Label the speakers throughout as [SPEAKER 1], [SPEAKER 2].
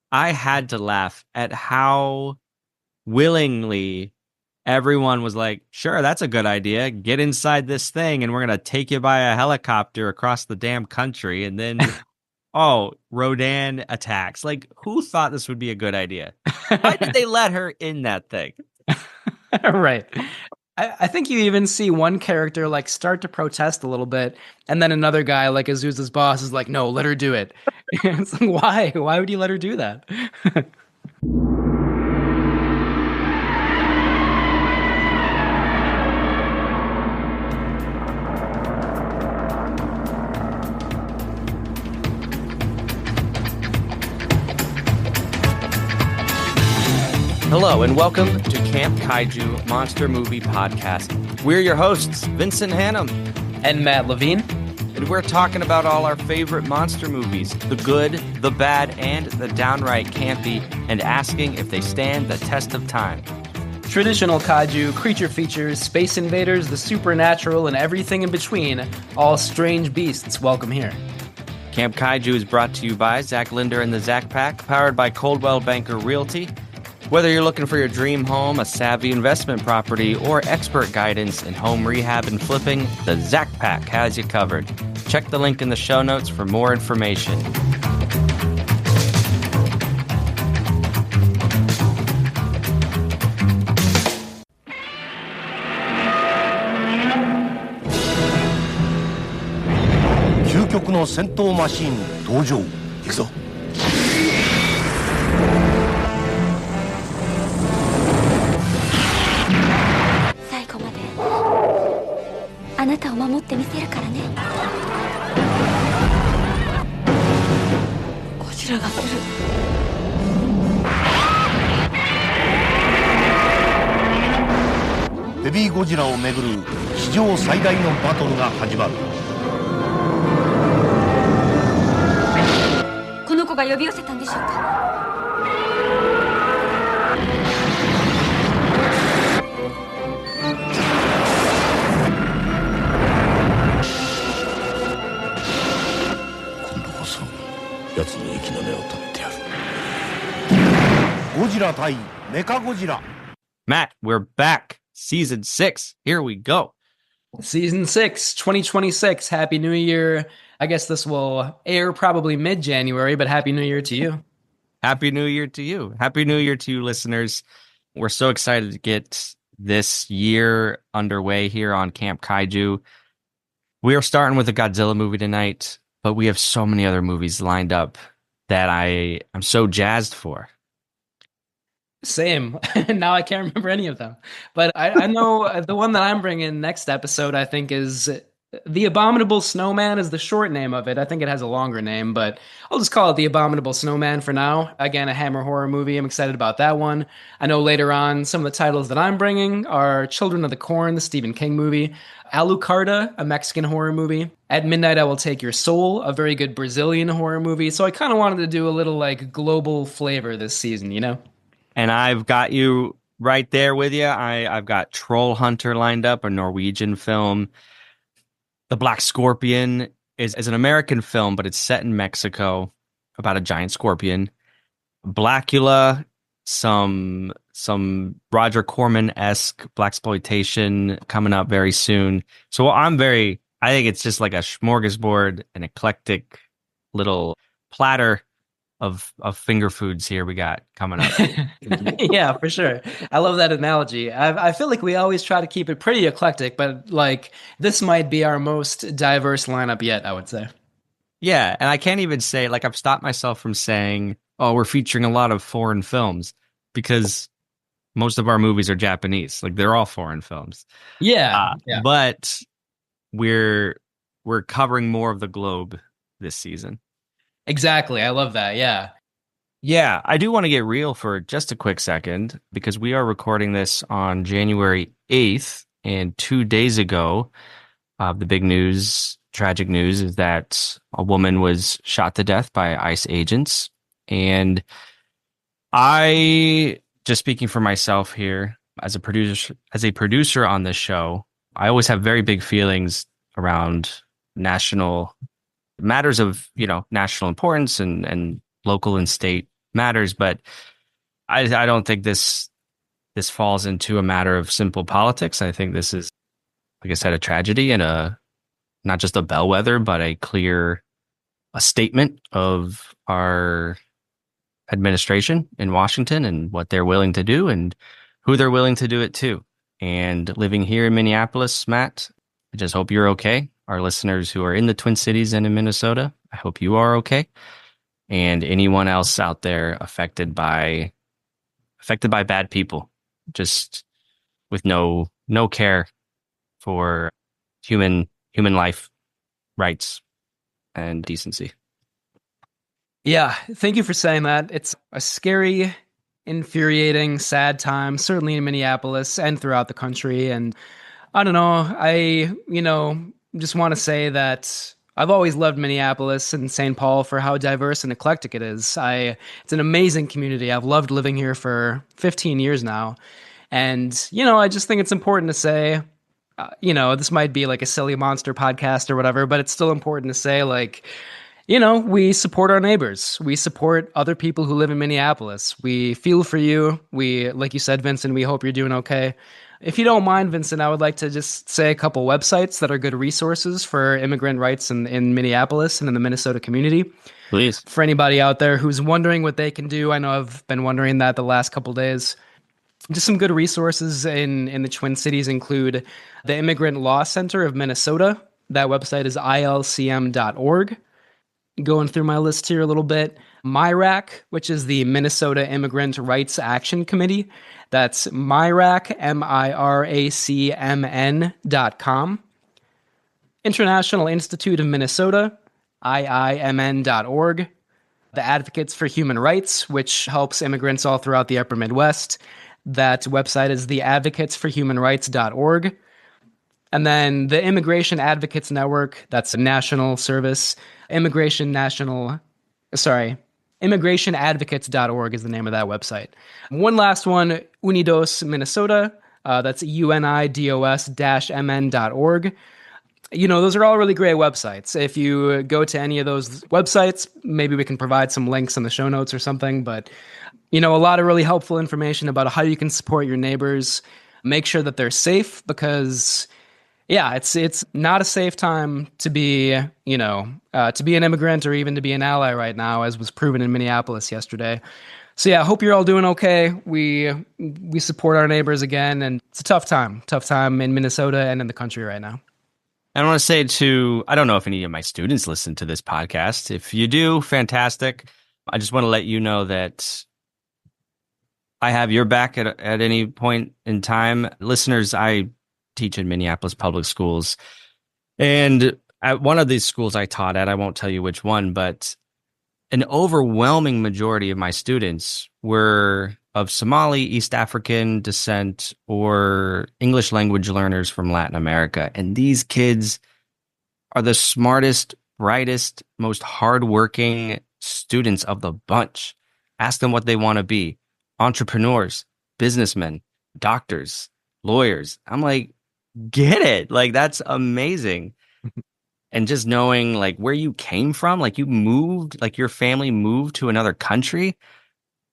[SPEAKER 1] I had to laugh at how willingly everyone was like, sure, that's a good idea. Get inside this thing and we're going to take you by a helicopter across the damn country. And then, oh, Rodan attacks. Like, who thought this would be a good idea? Why did they let her in that thing?
[SPEAKER 2] Right. I think you even see one character like start to protest a little bit, and then another guy, like Azusa's boss, is like, "No, let her do it." It's like, why? Why would you let her do that?
[SPEAKER 1] Hello, and welcome to Camp Kaiju Monster Movie Podcast. We're your hosts, Vincent Hannum
[SPEAKER 2] And Matt Levine.
[SPEAKER 1] and we're talking about all our favorite monster movies, the good, the bad, and the downright campy, and asking if they stand the test of time.
[SPEAKER 2] Traditional kaiju, creature features, space invaders, the supernatural, and everything in between. All strange beasts welcome here.
[SPEAKER 1] Camp Kaiju is brought to you by Zach Linder and the Zach Pack, powered by Coldwell Banker Realty. Whether you're looking for your dream home, a savvy investment property, or expert guidance in home rehab and flipping, the Zach Pack has you covered. Check the link in the show notes for more information.
[SPEAKER 3] Baby Godzilla をめぐる史上最大のバトルが始まる。
[SPEAKER 4] この子が呼び寄せたんでしょうか。
[SPEAKER 3] 今度こそ奴の息の根を止めてやる。ゴジラ対メカゴジラ。
[SPEAKER 1] Matt, we're back. Season 6. Here we go.
[SPEAKER 2] Season 6, 2026. Happy New Year. I guess this will air probably mid-January, but Happy New Year to you.
[SPEAKER 1] Happy New Year to you. Happy New Year to you, listeners. We're so excited to get this year underway here on Camp Kaiju. We are starting with a Godzilla movie tonight, but we have so many other movies lined up that I'm so jazzed for.
[SPEAKER 2] Same. Now I can't remember any of them. But I know the one that I'm bringing next episode, I think, is The Abominable Snowman is the short name of it. I think it has a longer name, but I'll just call it The Abominable Snowman for now. Again, a Hammer horror movie. I'm excited about that one. I know later on some of the titles that I'm bringing are Children of the Corn, the Stephen King movie, Alucarda, a Mexican horror movie. At Midnight I Will Take Your Soul, a very good Brazilian horror movie. So I kind of wanted to do a little like global flavor this season, you know?
[SPEAKER 1] And I've got you right there with you. I've got Troll Hunter lined up, a Norwegian film. The Black Scorpion is an American film, but it's set in Mexico about a giant scorpion. Blackula, some Roger Corman-esque blaxploitation coming up very soon. So I think it's just like a smorgasbord, an eclectic little platter of finger foods here we got coming up.
[SPEAKER 2] Yeah, for sure. I love that analogy. I feel like we always try to keep it pretty eclectic, but like this might be our most diverse lineup yet, I would say.
[SPEAKER 1] Yeah, and I can't even say, like, I've stopped myself from saying, oh, we're featuring a lot of foreign films, because most of our movies are Japanese. Like, they're all foreign films.
[SPEAKER 2] Yeah.
[SPEAKER 1] But we're covering more of the globe this season.
[SPEAKER 2] Exactly. I love that. Yeah.
[SPEAKER 1] Yeah, I do want to get real for just a quick second, because we are recording this on January 8th, and 2 days ago, the big news, tragic news, is that a woman was shot to death by ICE agents. And I, just speaking for myself here, as a producer on this show, I always have very big feelings around national matters of, national importance and local and state matters. But I don't think this falls into a matter of simple politics. I think this is, like I said, a tragedy and not just a bellwether, but a statement of our administration in Washington and what they're willing to do and who they're willing to do it to. And living here in Minneapolis, Matt, I just hope you're okay. Our listeners who are in the Twin Cities and in Minnesota, I hope you are okay. And anyone else out there affected by bad people, just with no care for human life, rights, and decency.
[SPEAKER 2] Yeah, thank you for saying that. It's a scary, infuriating, sad time, certainly in Minneapolis and throughout the country. And I don't know, just want to say that I've always loved Minneapolis and St. Paul for how diverse and eclectic it is. It's an amazing community. I've loved living here for 15 years now. And, I just think it's important to say, this might be like a silly monster podcast or whatever, but it's still important to say, like, we support our neighbors. We support other people who live in Minneapolis. We feel for you. Like you said, Vincent, we hope you're doing okay. If you don't mind, Vincent, I would like to just say a couple websites that are good resources for immigrant rights in Minneapolis and in the Minnesota community.
[SPEAKER 1] Please.
[SPEAKER 2] For anybody out there who's wondering what they can do, I know I've been wondering that the last couple days. Just some good resources in the Twin Cities include the Immigrant Law Center of Minnesota. That website is ilcm.org. Going through my list here a little bit. MIRAC, which is the Minnesota Immigrant Rights Action Committee. That's MIRAC, MIRACMN.com. International Institute of Minnesota, IIMN.org. The Advocates for Human Rights, which helps immigrants all throughout the upper Midwest. That website is theadvocatesforhumanrights.org. And then the Immigration Advocates Network, that's a national service. ImmigrationAdvocates.org is the name of that website. One last one, Unidos Minnesota, that's unidos-mn.org. Those are all really great websites. If you go to any of those websites, maybe we can provide some links in the show notes or something, but a lot of really helpful information about how you can support your neighbors, make sure that they're safe, because it's not a safe time to be, to be an immigrant or even to be an ally right now, as was proven in Minneapolis yesterday. So I hope you're all doing okay. We support our neighbors again, and it's a tough time in Minnesota and in the country right now.
[SPEAKER 1] I want to say I don't know if any of my students listen to this podcast. If you do, fantastic. I just want to let you know that I have your back at any point in time. Listeners, I teach in Minneapolis public schools. And at one of these schools I taught at, I won't tell you which one, but an overwhelming majority of my students were of Somali, East African descent, or English language learners from Latin America. And these kids are the smartest, brightest, most hardworking students of the bunch. Ask them what they want to be. Entrepreneurs, businessmen, doctors, lawyers. I'm like, get it. Like, that's amazing. And just knowing like where you came from, like you moved, like your family moved to another country.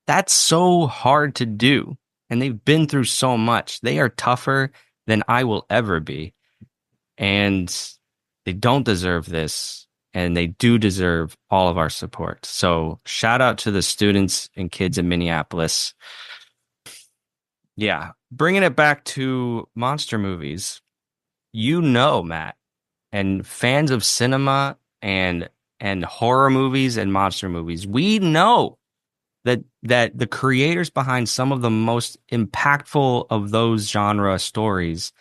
[SPEAKER 1] That's so hard to do. And they've been through so much. They are tougher than I will ever be. And they don't deserve this. And they do deserve all of our support. So shout out to the students and kids in Minneapolis. Yeah. Bringing it back to monster movies, Matt, and fans of cinema and horror movies and monster movies, we know that the creators behind some of the most impactful of those genre stories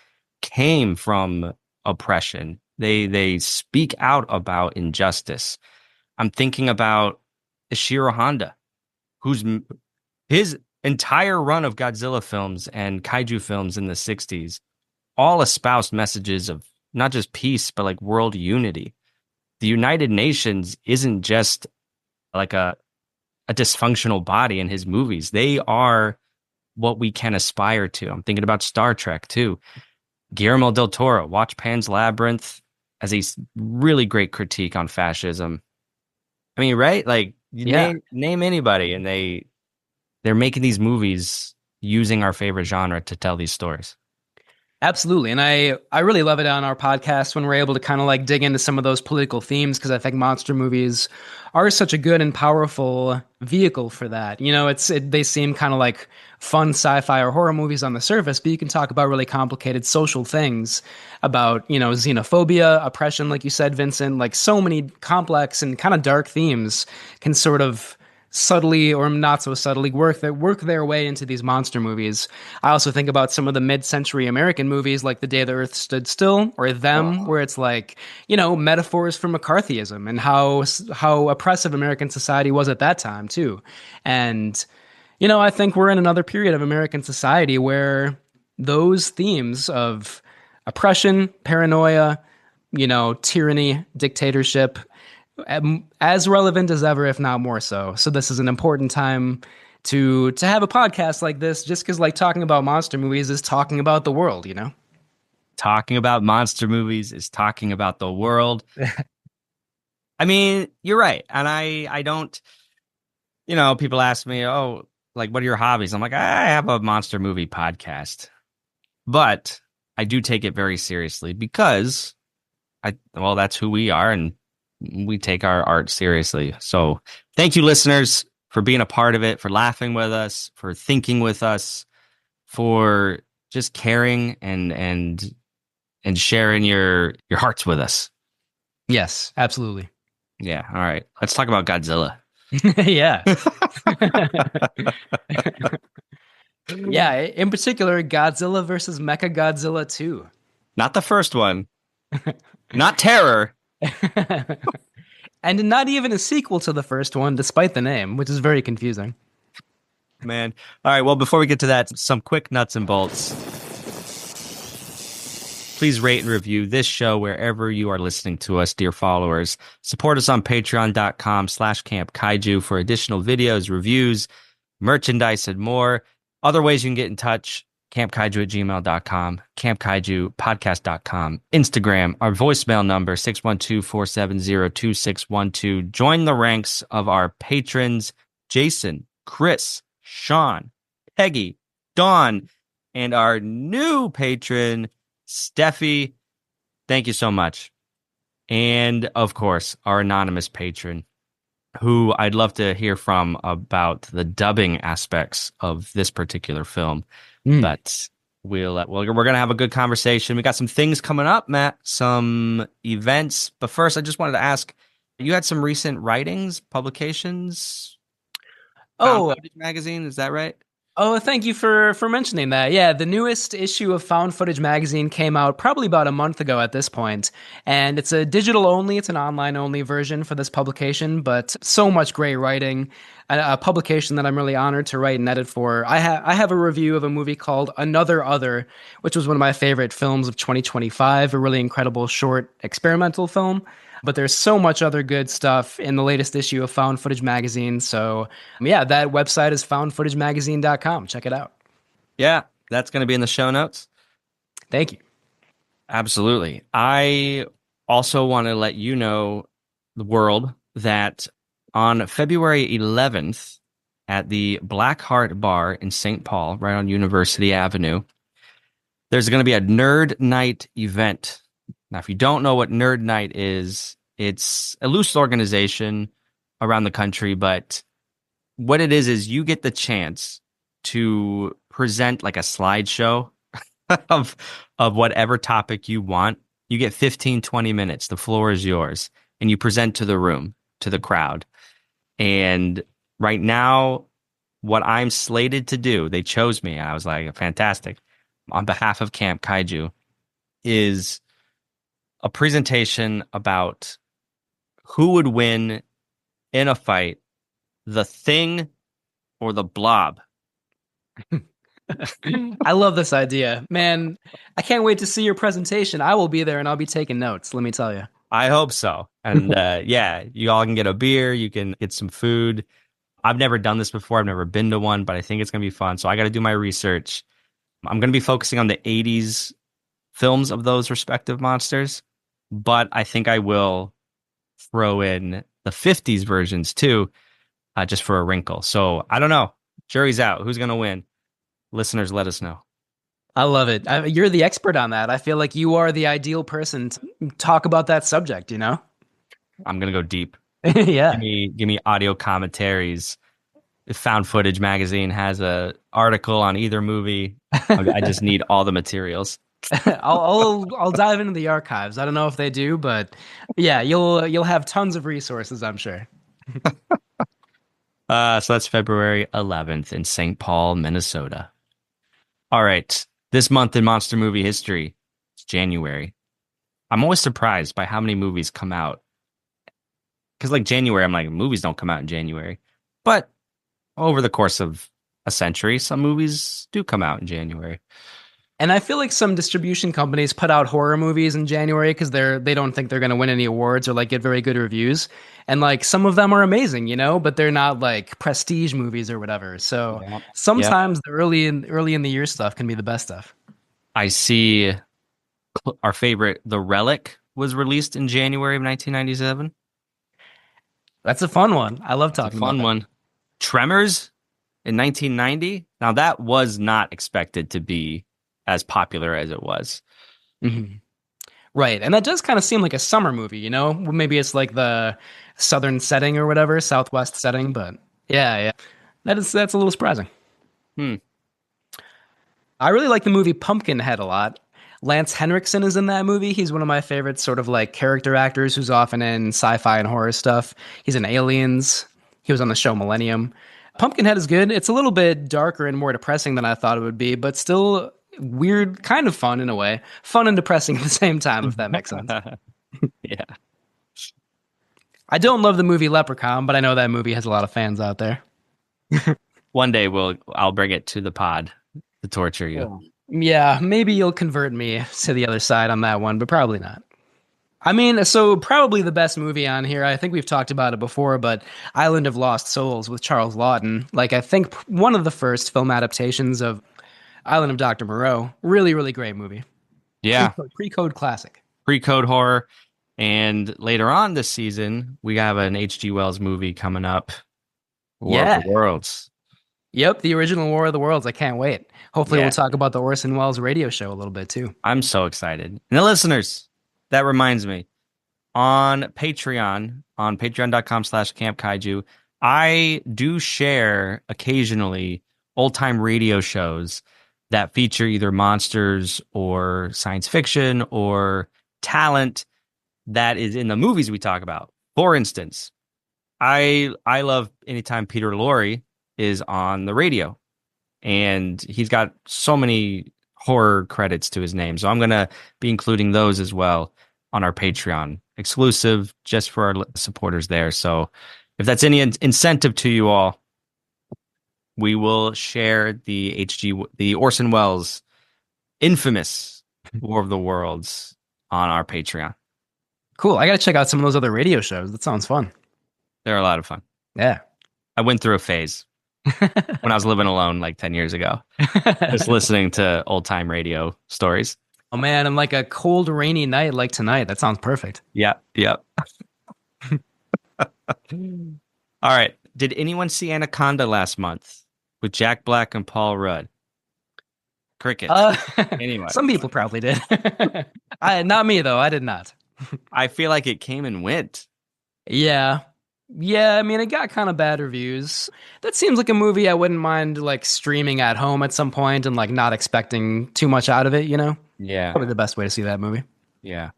[SPEAKER 1] came from oppression. They speak out about injustice. I'm thinking about Ishiro Honda, his entire run of Godzilla films and kaiju films in the 60s all espoused messages of not just peace, but like world unity. The United Nations isn't just like a dysfunctional body in his movies. They are what we can aspire to. I'm thinking about Star Trek too. Guillermo del Toro, watch Pan's Labyrinth as a really great critique on fascism. I mean, right? Like You
[SPEAKER 2] Yeah.
[SPEAKER 1] name anybody, and they're making these movies using our favorite genre to tell these stories.
[SPEAKER 2] Absolutely. And I really love it on our podcast when we're able to kind of like dig into some of those political themes because I think monster movies are such a good and powerful vehicle for that. You know, they seem kind of like fun sci-fi or horror movies on the surface, but you can talk about really complicated social things about, you know, xenophobia, oppression, like you said, Vincent, like so many complex and kind of dark themes can sort of subtly or not so subtly work their way into these monster movies. I also think about some of the mid-century American movies like The Day the Earth Stood Still or Them, where it's like, you know, metaphors for McCarthyism and how oppressive American society was at that time too. And you know, I think we're in another period of American society where those themes of oppression, paranoia, you know, tyranny, dictatorship, as relevant as ever, if not more so. So this is an important time to have a podcast like this, just because like talking about monster movies is talking about the world, you know?
[SPEAKER 1] Talking about monster movies is talking about the world. I mean, you're right. And I don't, you know, people ask me, oh, like, what are your hobbies? I'm like, I have a monster movie podcast. But I do take it very seriously because well, that's who we are. And we take our art seriously. So thank you, listeners, for being a part of it, for laughing with us, for thinking with us, for just caring and sharing your hearts with us.
[SPEAKER 2] Yes, absolutely.
[SPEAKER 1] Yeah. All right. Let's talk about Godzilla.
[SPEAKER 2] Yeah. Yeah, in particular, Godzilla versus Mechagodzilla II.
[SPEAKER 1] Not the first one. Not Terror.
[SPEAKER 2] And not even a sequel to the first one, despite the name, which is very confusing.
[SPEAKER 1] Man. All right. Well, before we get to that, some quick nuts and bolts. Please rate and review this show wherever you are listening to us, dear followers. Support us on patreon.com/campkaiju for additional videos, reviews, merchandise, and more. Other ways you can get in touch, campkaiju@gmail.com, campkaijupodcast.com, Instagram, our voicemail number, 612-470-2612. Join the ranks of our patrons, Jason, Chris, Sean, Peggy, Dawn, and our new patron, Steffi. Thank you so much. And of course, our anonymous patron, who I'd love to hear from about the dubbing aspects of this particular film. But we're going to have a good conversation. We got some things coming up, Matt, some events. But first, I just wanted to ask, you had some recent writings, publications? Found
[SPEAKER 2] Oh,
[SPEAKER 1] Footage magazine, is that right?
[SPEAKER 2] Oh, thank you for mentioning that. Yeah, the newest issue of Found Footage magazine came out probably about a month ago at this point, and it's a digital only, it's an online only version for this publication, but so much great writing, a publication that I'm really honored to write and edit for. I have a review of a movie called Another Other, which was one of my favorite films of 2025, a really incredible short experimental film. But there's so much other good stuff in the latest issue of Found Footage magazine. So, yeah, that website is foundfootagemagazine.com. Check it out.
[SPEAKER 1] Yeah, that's going to be in the show notes.
[SPEAKER 2] Thank you.
[SPEAKER 1] Absolutely. I also want to let you know, the world, that on February 11th at the Black Heart Bar in St. Paul, right on University Avenue, there's going to be a Nerd Night event. Now, if you don't know what Nerd Night is, it's a loose organization around the country, but what it is you get the chance to present like a slideshow of whatever topic you want. You get 15, 20 minutes. The floor is yours. And you present to the room, to the crowd. And right now, what I'm slated to do, they chose me. I was like, fantastic. On behalf of Camp Kaiju, is a presentation about who would win in a fight, the Thing or the Blob.
[SPEAKER 2] I love this idea. Man, I can't wait to see your presentation. I will be there and I'll be taking notes, let me tell you.
[SPEAKER 1] I hope so. And yeah, you all can get a beer, you can get some food. I've never done this before. I've never been to one, but I think it's going to be fun. So I got to do my research. I'm going to be focusing on the 80s films of those respective monsters, but I think I will throw in the 50s versions too. just for a wrinkle. So I don't know. Jury's out. Who's going to win? Listeners, let us know.
[SPEAKER 2] I love it. You're the expert on that. I feel like you are the ideal person to talk about that subject, you know?
[SPEAKER 1] I'm going to go deep.
[SPEAKER 2] Yeah.
[SPEAKER 1] Give me audio commentaries. If Found Footage magazine has a article on either movie, I just need all the materials.
[SPEAKER 2] I'll dive into the archives. I don't know if they do, but yeah, you'll have tons of resources, I'm sure.
[SPEAKER 1] So that's February 11th in St. Paul, Minnesota. All right. This month in monster movie history, it's January. I'm always surprised by how many movies come out. Because like January, I'm like, movies don't come out in January. But over the course of a century, some movies do come out in January.
[SPEAKER 2] And I feel like some distribution companies put out horror movies in January because they don't think they're going to win any awards or like get very good reviews. And like some of them are amazing, you know, but they're not like prestige movies or whatever. So sometimes the early in the year stuff can be the best stuff.
[SPEAKER 1] I see our favorite, The Relic, was released in January of 1997.
[SPEAKER 2] That's a fun one. I love talking about that.
[SPEAKER 1] Fun one. Tremors in 1990. Now that was not expected to be as popular as it was.
[SPEAKER 2] Mm-hmm. Right. And that does kind of seem like a summer movie, you know? Maybe it's like the southern setting or whatever, southwest setting, but yeah. That's a little surprising. I really like the movie Pumpkinhead a lot. Lance Henriksen is in that movie. He's one of my favorite sort of like character actors who's often in sci-fi and horror stuff. He's in Aliens. He was on the show Millennium. Pumpkinhead is good. It's a little bit darker and more depressing than I thought it would be, but still weird, kind of fun in a way. Fun and depressing at the same time, if that makes sense.
[SPEAKER 1] Yeah.
[SPEAKER 2] I don't love the movie Leprechaun, but I know that movie has a lot of fans out there.
[SPEAKER 1] One day I'll bring it to the pod to torture you.
[SPEAKER 2] Yeah, maybe you'll convert me to the other side on that one, but probably not. I mean, so probably the best movie on here, I think we've talked about it before, but Island of Lost Souls with Charles Laughton. Like, I think one of the first film adaptations of Island of Dr. Moreau. Really, really great movie.
[SPEAKER 1] Yeah.
[SPEAKER 2] Pre-code classic.
[SPEAKER 1] Pre-code horror. And later on this season, we have an H.G. Wells movie coming up. War of the Worlds.
[SPEAKER 2] Yep, the original War of the Worlds. I can't wait. Hopefully we'll talk about the Orson Welles radio show a little bit too.
[SPEAKER 1] I'm so excited. And the listeners, that reminds me, on patreon.com/campkaiju, I do share occasionally old-time radio shows that feature either monsters or science fiction or talent that is in the movies we talk about. For instance, I love anytime Peter Lorre is on the radio, and he's got so many horror credits to his name. So I'm going to be including those as well on our Patreon, exclusive just for our supporters there. So if that's any incentive to you all, we will share the Orson Welles infamous War of the Worlds on our Patreon.
[SPEAKER 2] Cool. I got to check out some of those other radio shows. That sounds fun.
[SPEAKER 1] They're a lot of fun.
[SPEAKER 2] Yeah.
[SPEAKER 1] I went through a phase when I was living alone like 10 years ago, just listening to old time radio stories.
[SPEAKER 2] Oh man, on like a cold, rainy night like tonight. That sounds perfect.
[SPEAKER 1] Yep. All right. Did anyone see Anaconda last month with Jack Black and Paul Rudd? Cricket. Anyway.
[SPEAKER 2] Some people probably did. Not me, though. I did not.
[SPEAKER 1] I feel like it came and went.
[SPEAKER 2] Yeah. I mean, it got kind of bad reviews. That seems like a movie I wouldn't mind like streaming at home at some point and like not expecting too much out of it, you know?
[SPEAKER 1] Yeah.
[SPEAKER 2] Probably the best way to see that movie.
[SPEAKER 1] Yeah.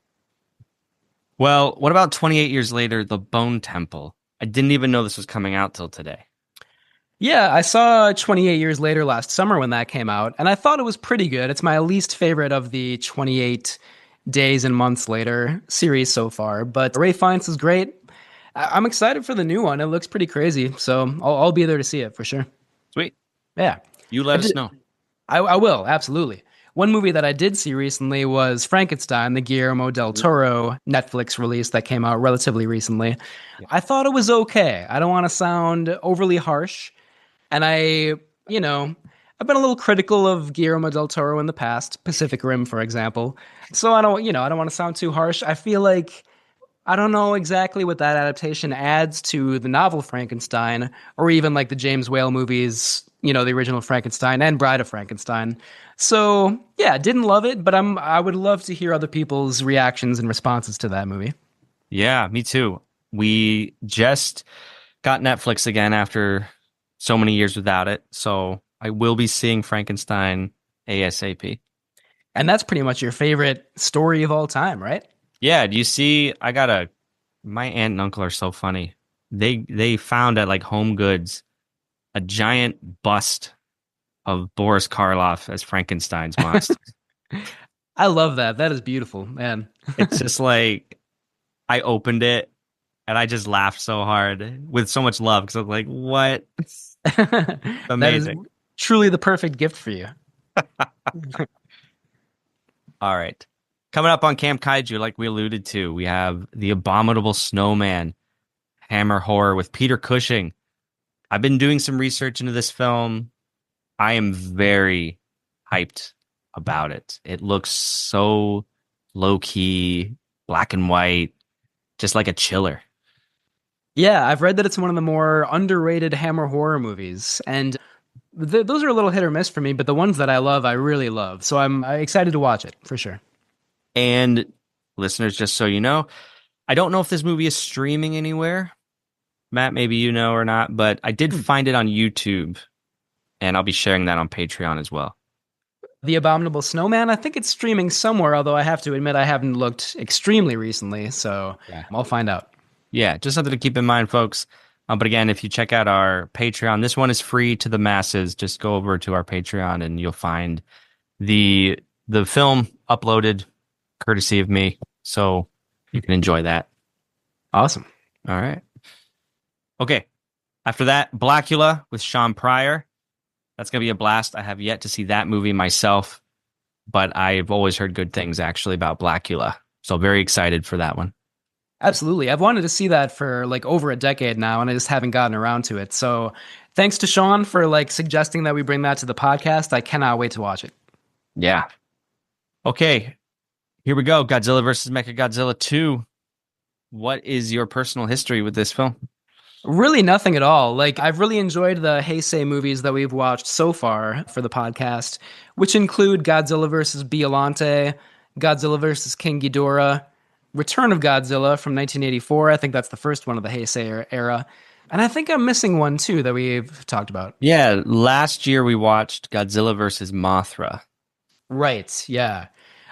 [SPEAKER 1] Well, what about 28 years later, The Bone Temple? I didn't even know this was coming out till today.
[SPEAKER 2] Yeah, I saw 28 Years Later last summer when that came out, and I thought it was pretty good. It's my least favorite of the 28 Days and Months Later series so far, but Ray Fiennes is great. I'm excited for the new one. It looks pretty crazy, so I'll be there to see it for sure.
[SPEAKER 1] Sweet.
[SPEAKER 2] Yeah.
[SPEAKER 1] You let us know.
[SPEAKER 2] I will, absolutely. One movie that I did see recently was Frankenstein, the Guillermo del Toro Netflix release that came out relatively recently. Yeah. I thought it was okay. I don't want to sound overly harsh. And I've been a little critical of Guillermo del Toro in the past, Pacific Rim, for example. So I don't want to sound too harsh. I feel like I don't know exactly what that adaptation adds to the novel Frankenstein, or even like the James Whale movies, the original Frankenstein and Bride of Frankenstein. So yeah, didn't love it, but I would love to hear other people's reactions and responses to that movie.
[SPEAKER 1] Yeah, me too. We just got Netflix again after so many years without it. So I will be seeing Frankenstein ASAP.
[SPEAKER 2] And that's pretty much your favorite story of all time, right?
[SPEAKER 1] Yeah, do you see? My aunt and uncle are so funny. They found at like Home Goods a giant bust of Boris Karloff as Frankenstein's monster.
[SPEAKER 2] I love that. That is beautiful, man.
[SPEAKER 1] It's just like I opened it and I just laughed so hard with so much love because I was like, "What?
[SPEAKER 2] That is
[SPEAKER 1] Amazing!"
[SPEAKER 2] truly the perfect gift for you.
[SPEAKER 1] All right, coming up on Camp Kaiju, like we alluded to, we have the Abominable Snowman, Hammer Horror with Peter Cushing. I've been doing some research into this film. I am very hyped about it. It looks so low key, black and white, just like a chiller.
[SPEAKER 2] Yeah, I've read that it's one of the more underrated Hammer horror movies, and those are a little hit or miss for me. But the ones that I love, I really love. So I'm excited to watch it for sure.
[SPEAKER 1] And listeners, just so you know, I don't know if this movie is streaming anywhere. Matt, maybe you know or not, but I did find it on YouTube, and I'll be sharing that on Patreon as well.
[SPEAKER 2] The Abominable Snowman, I think it's streaming somewhere, although I have to admit I haven't looked extremely recently, so
[SPEAKER 1] Yeah.
[SPEAKER 2] I'll find out.
[SPEAKER 1] Yeah, just something to keep in mind, folks. But again, if you check out our Patreon, this one is free to the masses. Just go over to our Patreon and you'll find the film uploaded courtesy of me. So you can enjoy that.
[SPEAKER 2] Awesome.
[SPEAKER 1] All right. Okay. After that, Blackula with Sean Pryor. That's going to be a blast. I have yet to see that movie myself, but I've always heard good things actually about Blackula. So very excited for that one.
[SPEAKER 2] Absolutely. I've wanted to see that for like over a decade now, and I just haven't gotten around to it. So thanks to Sean for like suggesting that we bring that to the podcast. I cannot wait to watch it.
[SPEAKER 1] Yeah. Okay. Here we go. Godzilla versus Mechagodzilla 2. What is your personal history with this film?
[SPEAKER 2] Really nothing at all. Like, I've really enjoyed the Heisei movies that we've watched so far for the podcast, which include Godzilla vs. Biollante, Godzilla vs. King Ghidorah, Return of Godzilla from 1984. I think that's the first one of the Heisei era. And I think I'm missing one too that we've talked about.
[SPEAKER 1] Yeah, last year we watched Godzilla vs. Mothra.
[SPEAKER 2] Right, yeah.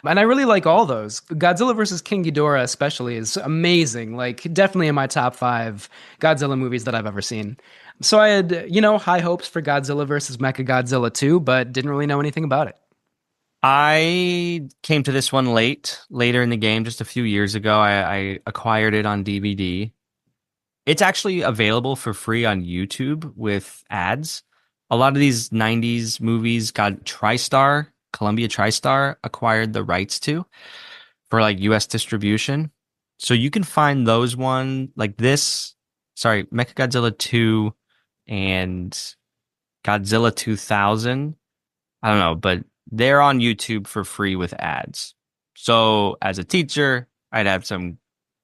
[SPEAKER 2] And I really like all those. Godzilla vs. King Ghidorah especially is amazing. Like, definitely in my top 5 Godzilla movies that I've ever seen. So I had, high hopes for Godzilla vs. Mechagodzilla 2, but didn't really know anything about it.
[SPEAKER 1] I came to this one later in the game, just a few years ago. I acquired it on DVD. It's actually available for free on YouTube with ads. A lot of these 90s movies got Columbia TriStar acquired the rights to for like US distribution. So you can find those Mechagodzilla 2 and Godzilla 2000. I don't know, but they're on YouTube for free with ads. So as a teacher, I'd have some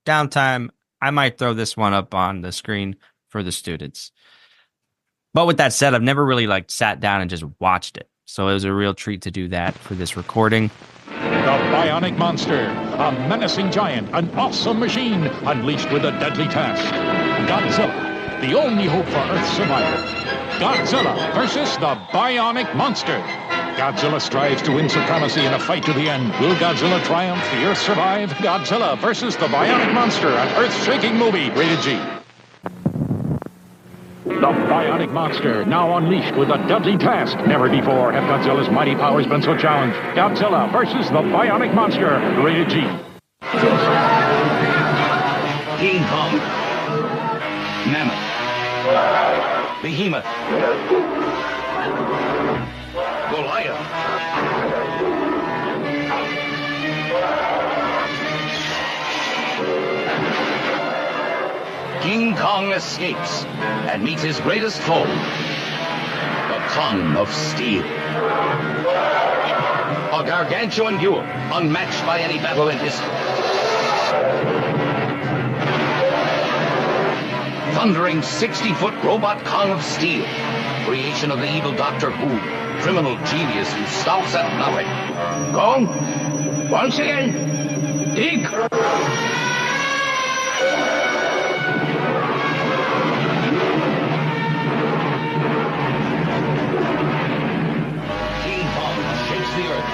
[SPEAKER 1] downtime. I might throw this one up on the screen for the students. But with that said, I've never really sat down and just watched it. So it was a real treat to do that for this recording.
[SPEAKER 5] The Bionic Monster, a menacing giant, an awesome machine, unleashed with a deadly task. Godzilla, the only hope for Earth's survival. Godzilla versus the Bionic Monster. Godzilla strives to win supremacy in a fight to the end. Will Godzilla triumph? The Earth survive? Godzilla versus the Bionic Monster, an earth-shaking movie, rated G. The Bionic Monster, now unleashed with a deadly task. Never before have Godzilla's mighty powers been so challenged. Godzilla versus the Bionic Monster, rated G.
[SPEAKER 3] King Kong, Mammoth, Behemoth, Goliath. King Kong escapes and meets his greatest foe, the Kong of Steel. A gargantuan duel, unmatched by any battle in history. thundering 60-foot robot Kong of Steel, creation of the evil Doctor Who, criminal genius who stops at nothing. Kong, once again, dig! King Kong shakes the earth.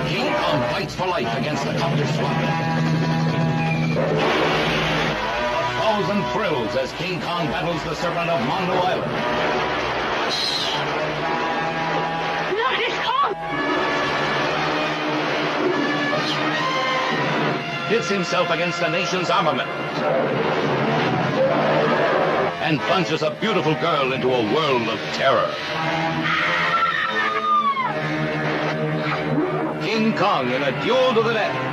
[SPEAKER 3] King Kong fights for life against the copter squad. A thousand thrills as King Kong battles the serpent of Mondo Island.
[SPEAKER 4] That is Kong!
[SPEAKER 3] Hits himself against the nation's armament. And plunges a beautiful girl into a world of terror. King Kong in a duel to the death.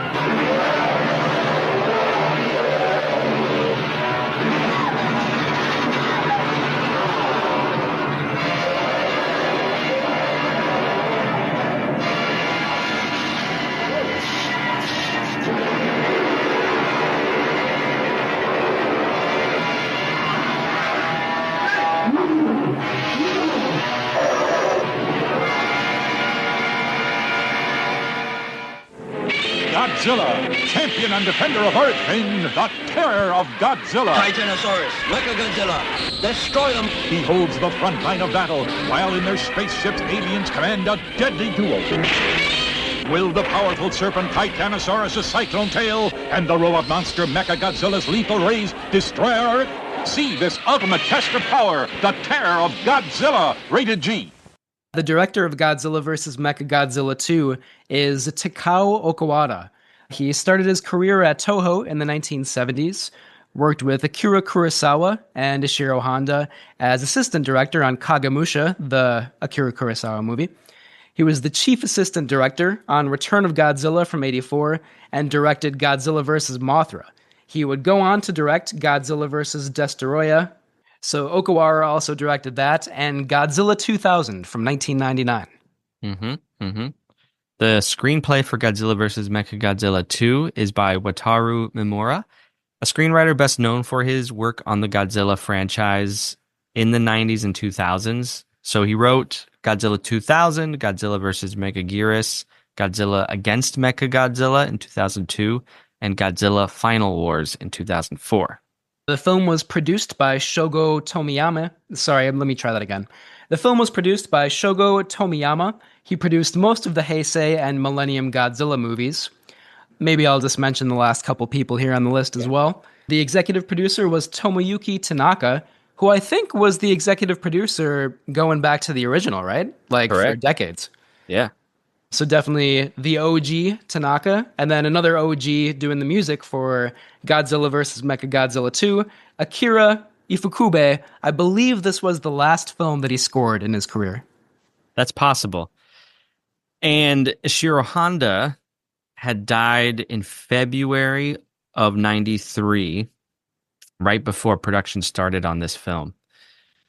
[SPEAKER 5] Godzilla, champion and defender of Earth in The Terror of Godzilla.
[SPEAKER 6] Titanosaurus, Mechagodzilla, destroy them!
[SPEAKER 5] He holds the front line of battle, while in their spaceships, aliens command a deadly duel. Will the powerful serpent Titanosaurus' cyclone tail and the robot monster Mechagodzilla's lethal rays destroy our Earth? See this ultimate test of power, The Terror of Godzilla, rated G.
[SPEAKER 2] The director of Godzilla vs. Mechagodzilla II is Takao Okawada. He started his career at Toho in the 1970s, worked with Akira Kurosawa and Ishiro Honda as assistant director on Kagemusha, the Akira Kurosawa movie. He was the chief assistant director on Return of Godzilla from '84 and directed Godzilla vs. Mothra. He would go on to direct Godzilla vs. Destoroyah. So Okawara also directed that, and Godzilla 2000 from 1999.
[SPEAKER 1] The screenplay for Godzilla vs. Mechagodzilla II is by Wataru Mimura, a screenwriter best known for his work on the Godzilla franchise in the 90s and 2000s. So he wrote Godzilla 2000, Godzilla vs. Megaguirus, Godzilla Against Mechagodzilla in 2002, and Godzilla Final Wars in 2004.
[SPEAKER 2] The film was produced by Shogo Tomiyama. Sorry, let me try that again. The film was produced by Shogo Tomiyama. He produced most of the Heisei and Millennium Godzilla movies. Maybe I'll just mention the last couple people here on the list as well. The executive producer was Tomoyuki Tanaka, who I think was the executive producer going back to the original, right? Like
[SPEAKER 1] Correct.
[SPEAKER 2] For decades.
[SPEAKER 1] Yeah.
[SPEAKER 2] So definitely the OG Tanaka, and then another OG doing the music for Godzilla vs. Mechagodzilla 2, Akira Ifukube. I believe this was the last film that he scored in his career.
[SPEAKER 1] That's possible. And Ishiro Honda had died in February of 93, right before production started on this film.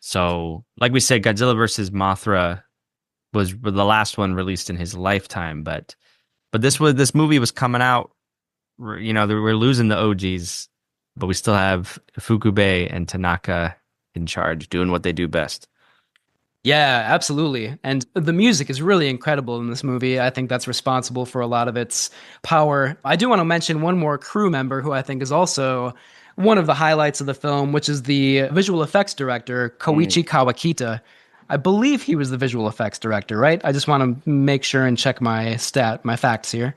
[SPEAKER 1] So, like we said, Godzilla vs. Mothra was the last one released in his lifetime, but this movie was coming out. You know, we're losing the OGs, but we still have Ifukube and Tanaka in charge, doing what they do best.
[SPEAKER 2] Yeah, absolutely. And the music is really incredible in this movie. I think that's responsible for a lot of its power. I do want to mention one more crew member who I think is also one of the highlights of the film, which is the visual effects director, Koichi Kawakita. I believe he was the visual effects director, right? I just want to make sure and check my facts here.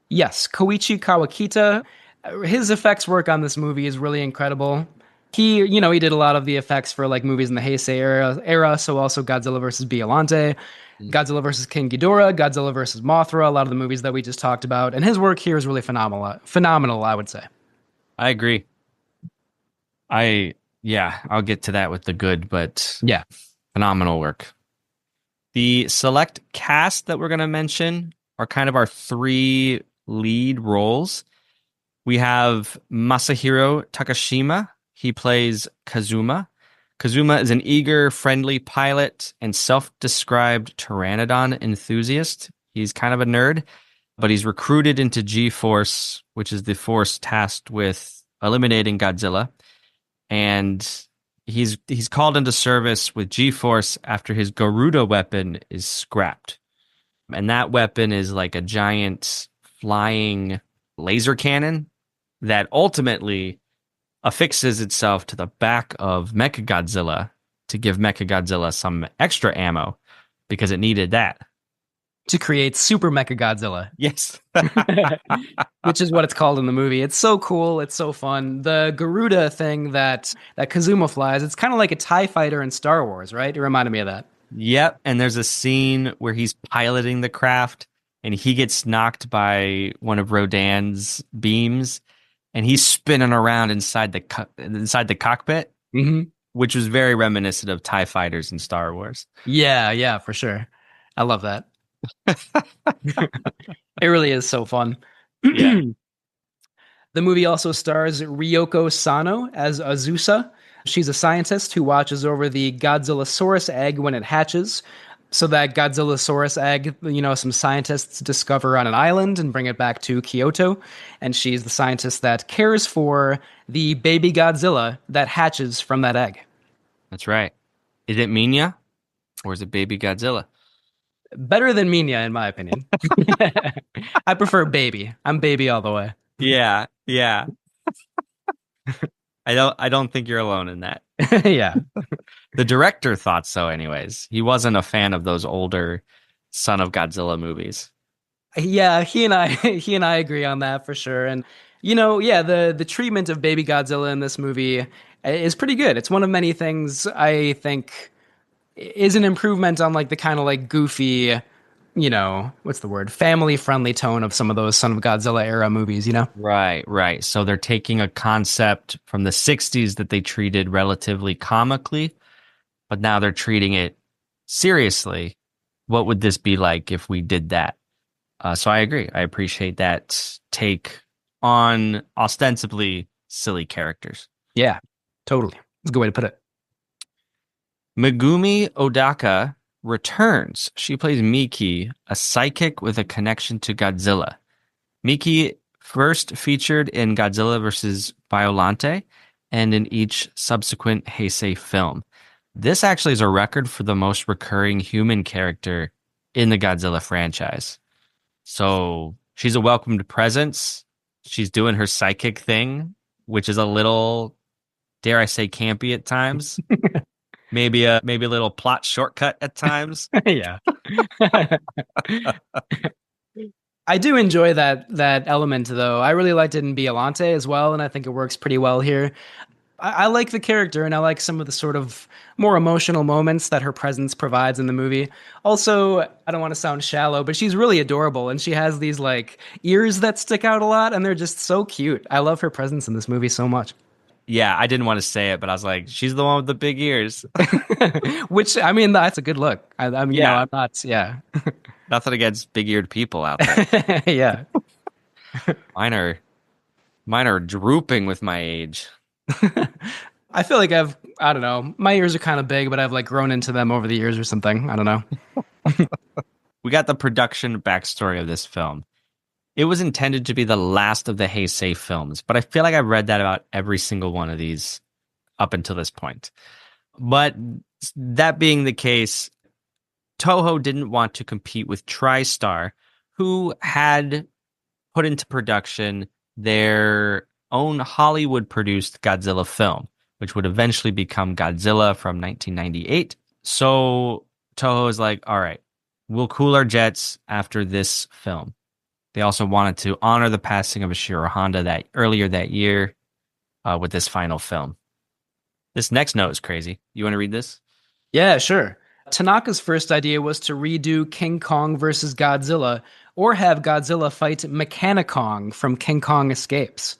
[SPEAKER 2] Yes, Koichi Kawakita. His effects work on this movie is really incredible. He did a lot of the effects for like movies in the Heisei era, so also Godzilla vs. Biollante, Godzilla vs. King Ghidorah, Godzilla vs. Mothra, a lot of the movies that we just talked about. And his work here is really phenomenal, I would say.
[SPEAKER 1] I agree. I'll get to that with the good, but
[SPEAKER 2] yeah,
[SPEAKER 1] phenomenal work. The select cast that we're going to mention are kind of our three lead roles. We have Masahiro Takashima. He plays Kazuma. Kazuma is an eager, friendly pilot and self-described Pteranodon enthusiast. He's kind of a nerd, but he's recruited into G-Force, which is the force tasked with eliminating Godzilla, and he's called into service with G-Force after his Garuda weapon is scrapped. And that weapon is like a giant flying laser cannon that ultimately affixes itself to the back of Mechagodzilla to give Mechagodzilla some extra ammo because it needed that.
[SPEAKER 2] To create Super Mechagodzilla.
[SPEAKER 1] Yes.
[SPEAKER 2] Which is what it's called in the movie. It's so cool. It's so fun. The Garuda thing that Kazuma flies, it's kind of like a TIE fighter in Star Wars, right? It reminded me of that.
[SPEAKER 1] Yep. And there's a scene where he's piloting the craft and he gets knocked by one of Rodan's beams and he's spinning around inside the cockpit, which was very reminiscent of TIE fighters in Star Wars.
[SPEAKER 2] Yeah, for sure. I love that. It really is so fun.
[SPEAKER 1] Yeah.
[SPEAKER 2] The movie also stars Ryoko Sano as Azusa. She's a scientist who watches over the Godzillasaurus egg when it hatches. So that Godzillasaurus egg, some scientists discover on an island and bring it back to Kyoto. And she's the scientist that cares for the baby Godzilla that hatches from that egg.
[SPEAKER 1] That's right. Is it Minya or is it Baby Godzilla?
[SPEAKER 2] Better than Minya, in my opinion. I prefer Baby. I'm Baby all the way.
[SPEAKER 1] Yeah. I don't think you're alone in that.
[SPEAKER 2] Yeah.
[SPEAKER 1] The director thought so anyways. He wasn't a fan of those older Son of Godzilla movies.
[SPEAKER 2] Yeah, he and I agree on that for sure. And the treatment of Baby Godzilla in this movie is pretty good. It's one of many things I think is an improvement on like the kind of like goofy, what's the word? Family friendly tone of some of those Son of Godzilla era movies,
[SPEAKER 1] Right. So they're taking a concept from the 60s that they treated relatively comically, but now they're treating it seriously. What would this be like if we did that? So I agree. I appreciate that take on ostensibly silly characters.
[SPEAKER 2] Yeah, totally. That's a good way to put it.
[SPEAKER 1] Megumi Odaka returns. She plays Miki, a psychic with a connection to Godzilla. Miki first featured in Godzilla vs. Biolante and in each subsequent Heisei film. This actually is a record for the most recurring human character in the Godzilla franchise. So she's a welcomed presence. She's doing her psychic thing, which is a little, dare I say, campy at times. Maybe a little plot shortcut at times.
[SPEAKER 2] Yeah. I do enjoy that element though. I really liked it in Biolante as well, and I think it works pretty well here. I like the character, and I like some of the sort of more emotional moments that her presence provides in the movie. Also, I don't want to sound shallow, but she's really adorable, and she has these like ears that stick out a lot, and they're just so cute. I love her presence in this movie so much.
[SPEAKER 1] Yeah, I didn't want to say it, but I was like, she's the one with the big ears.
[SPEAKER 2] Which, I mean, that's a good look. I mean,
[SPEAKER 1] yeah.
[SPEAKER 2] I'm not, yeah.
[SPEAKER 1] Nothing against big-eared people out there.
[SPEAKER 2] Yeah.
[SPEAKER 1] Mine are drooping with my age.
[SPEAKER 2] I feel like I don't know, my ears are kind of big, but I've like grown into them over the years or something. I don't know.
[SPEAKER 1] We got the production backstory of this film. It was intended to be the last of the Heisei films, but I feel like I've read that about every single one of these up until this point. But that being the case, Toho didn't want to compete with TriStar, who had put into production their own Hollywood-produced Godzilla film, which would eventually become Godzilla from 1998. So Toho is like, all right, we'll cool our jets after this film. They also wanted to honor the passing of Ishiro Honda earlier that year with this final film. This next note is crazy. You want to read this?
[SPEAKER 2] Yeah, sure. Tanaka's first idea was to redo King Kong versus Godzilla, or have Godzilla fight Mechanic-Kong from King Kong Escapes.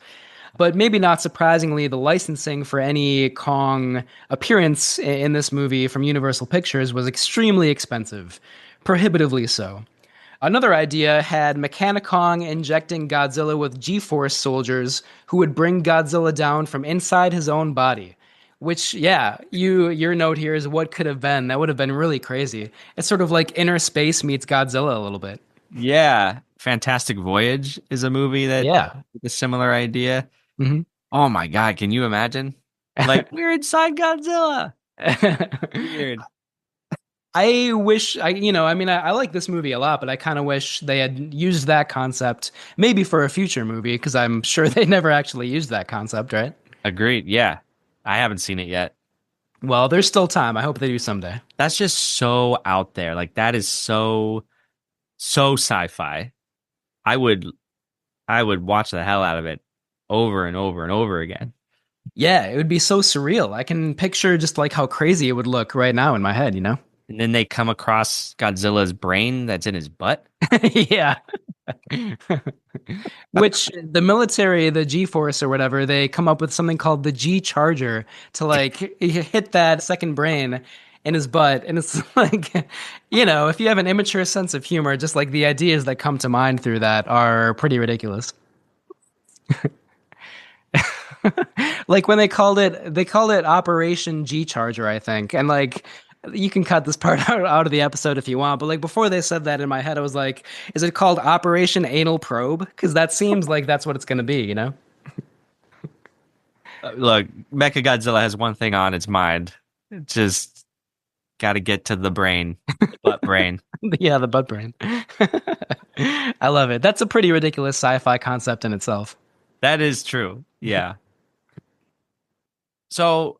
[SPEAKER 2] But maybe not surprisingly, the licensing for any Kong appearance in this movie from Universal Pictures was extremely expensive, prohibitively so. Another idea had Mechanic-Kong injecting Godzilla with G-Force soldiers who would bring Godzilla down from inside his own body. Which, yeah, your note here is what could have been. That would have been really crazy. It's sort of like Inner Space meets Godzilla a little bit.
[SPEAKER 1] Yeah. Fantastic Voyage is a movie that with a similar idea.
[SPEAKER 2] Mm-hmm.
[SPEAKER 1] Oh my God, can you imagine? Like, we're inside Godzilla. Weird.
[SPEAKER 2] I wish I like this movie a lot, but I kind of wish they had used that concept maybe for a future movie because I'm sure they never actually used that concept, right?
[SPEAKER 1] Agreed. Yeah. I haven't seen it yet.
[SPEAKER 2] Well, there's still time. I hope they do someday.
[SPEAKER 1] That's just so out there. Like that is so sci-fi. I would I would watch the hell out of it over and over and over again.
[SPEAKER 2] Yeah, it would be so surreal. I can picture just like how crazy it would look right now in my head, you know?
[SPEAKER 1] And then they come across Godzilla's brain that's in his butt.
[SPEAKER 2] Yeah. Which the military, the G Force or whatever, they come up with something called the G Charger to like hit that second brain in his butt. And it's like, if you have an immature sense of humor, just like the ideas that come to mind through that are pretty ridiculous. Like when they called it Operation G Charger, I think. And like you can cut this part out of the episode if you want, but like before they said that in my head, I was like, is it called Operation Anal Probe? Because that seems like that's what it's going to be, you know?
[SPEAKER 1] Look, Mechagodzilla has one thing on its mind. It just got to get to the brain, butt brain.
[SPEAKER 2] Yeah, the butt brain. I love it. That's a pretty ridiculous sci-fi concept in itself.
[SPEAKER 1] That is true. Yeah. So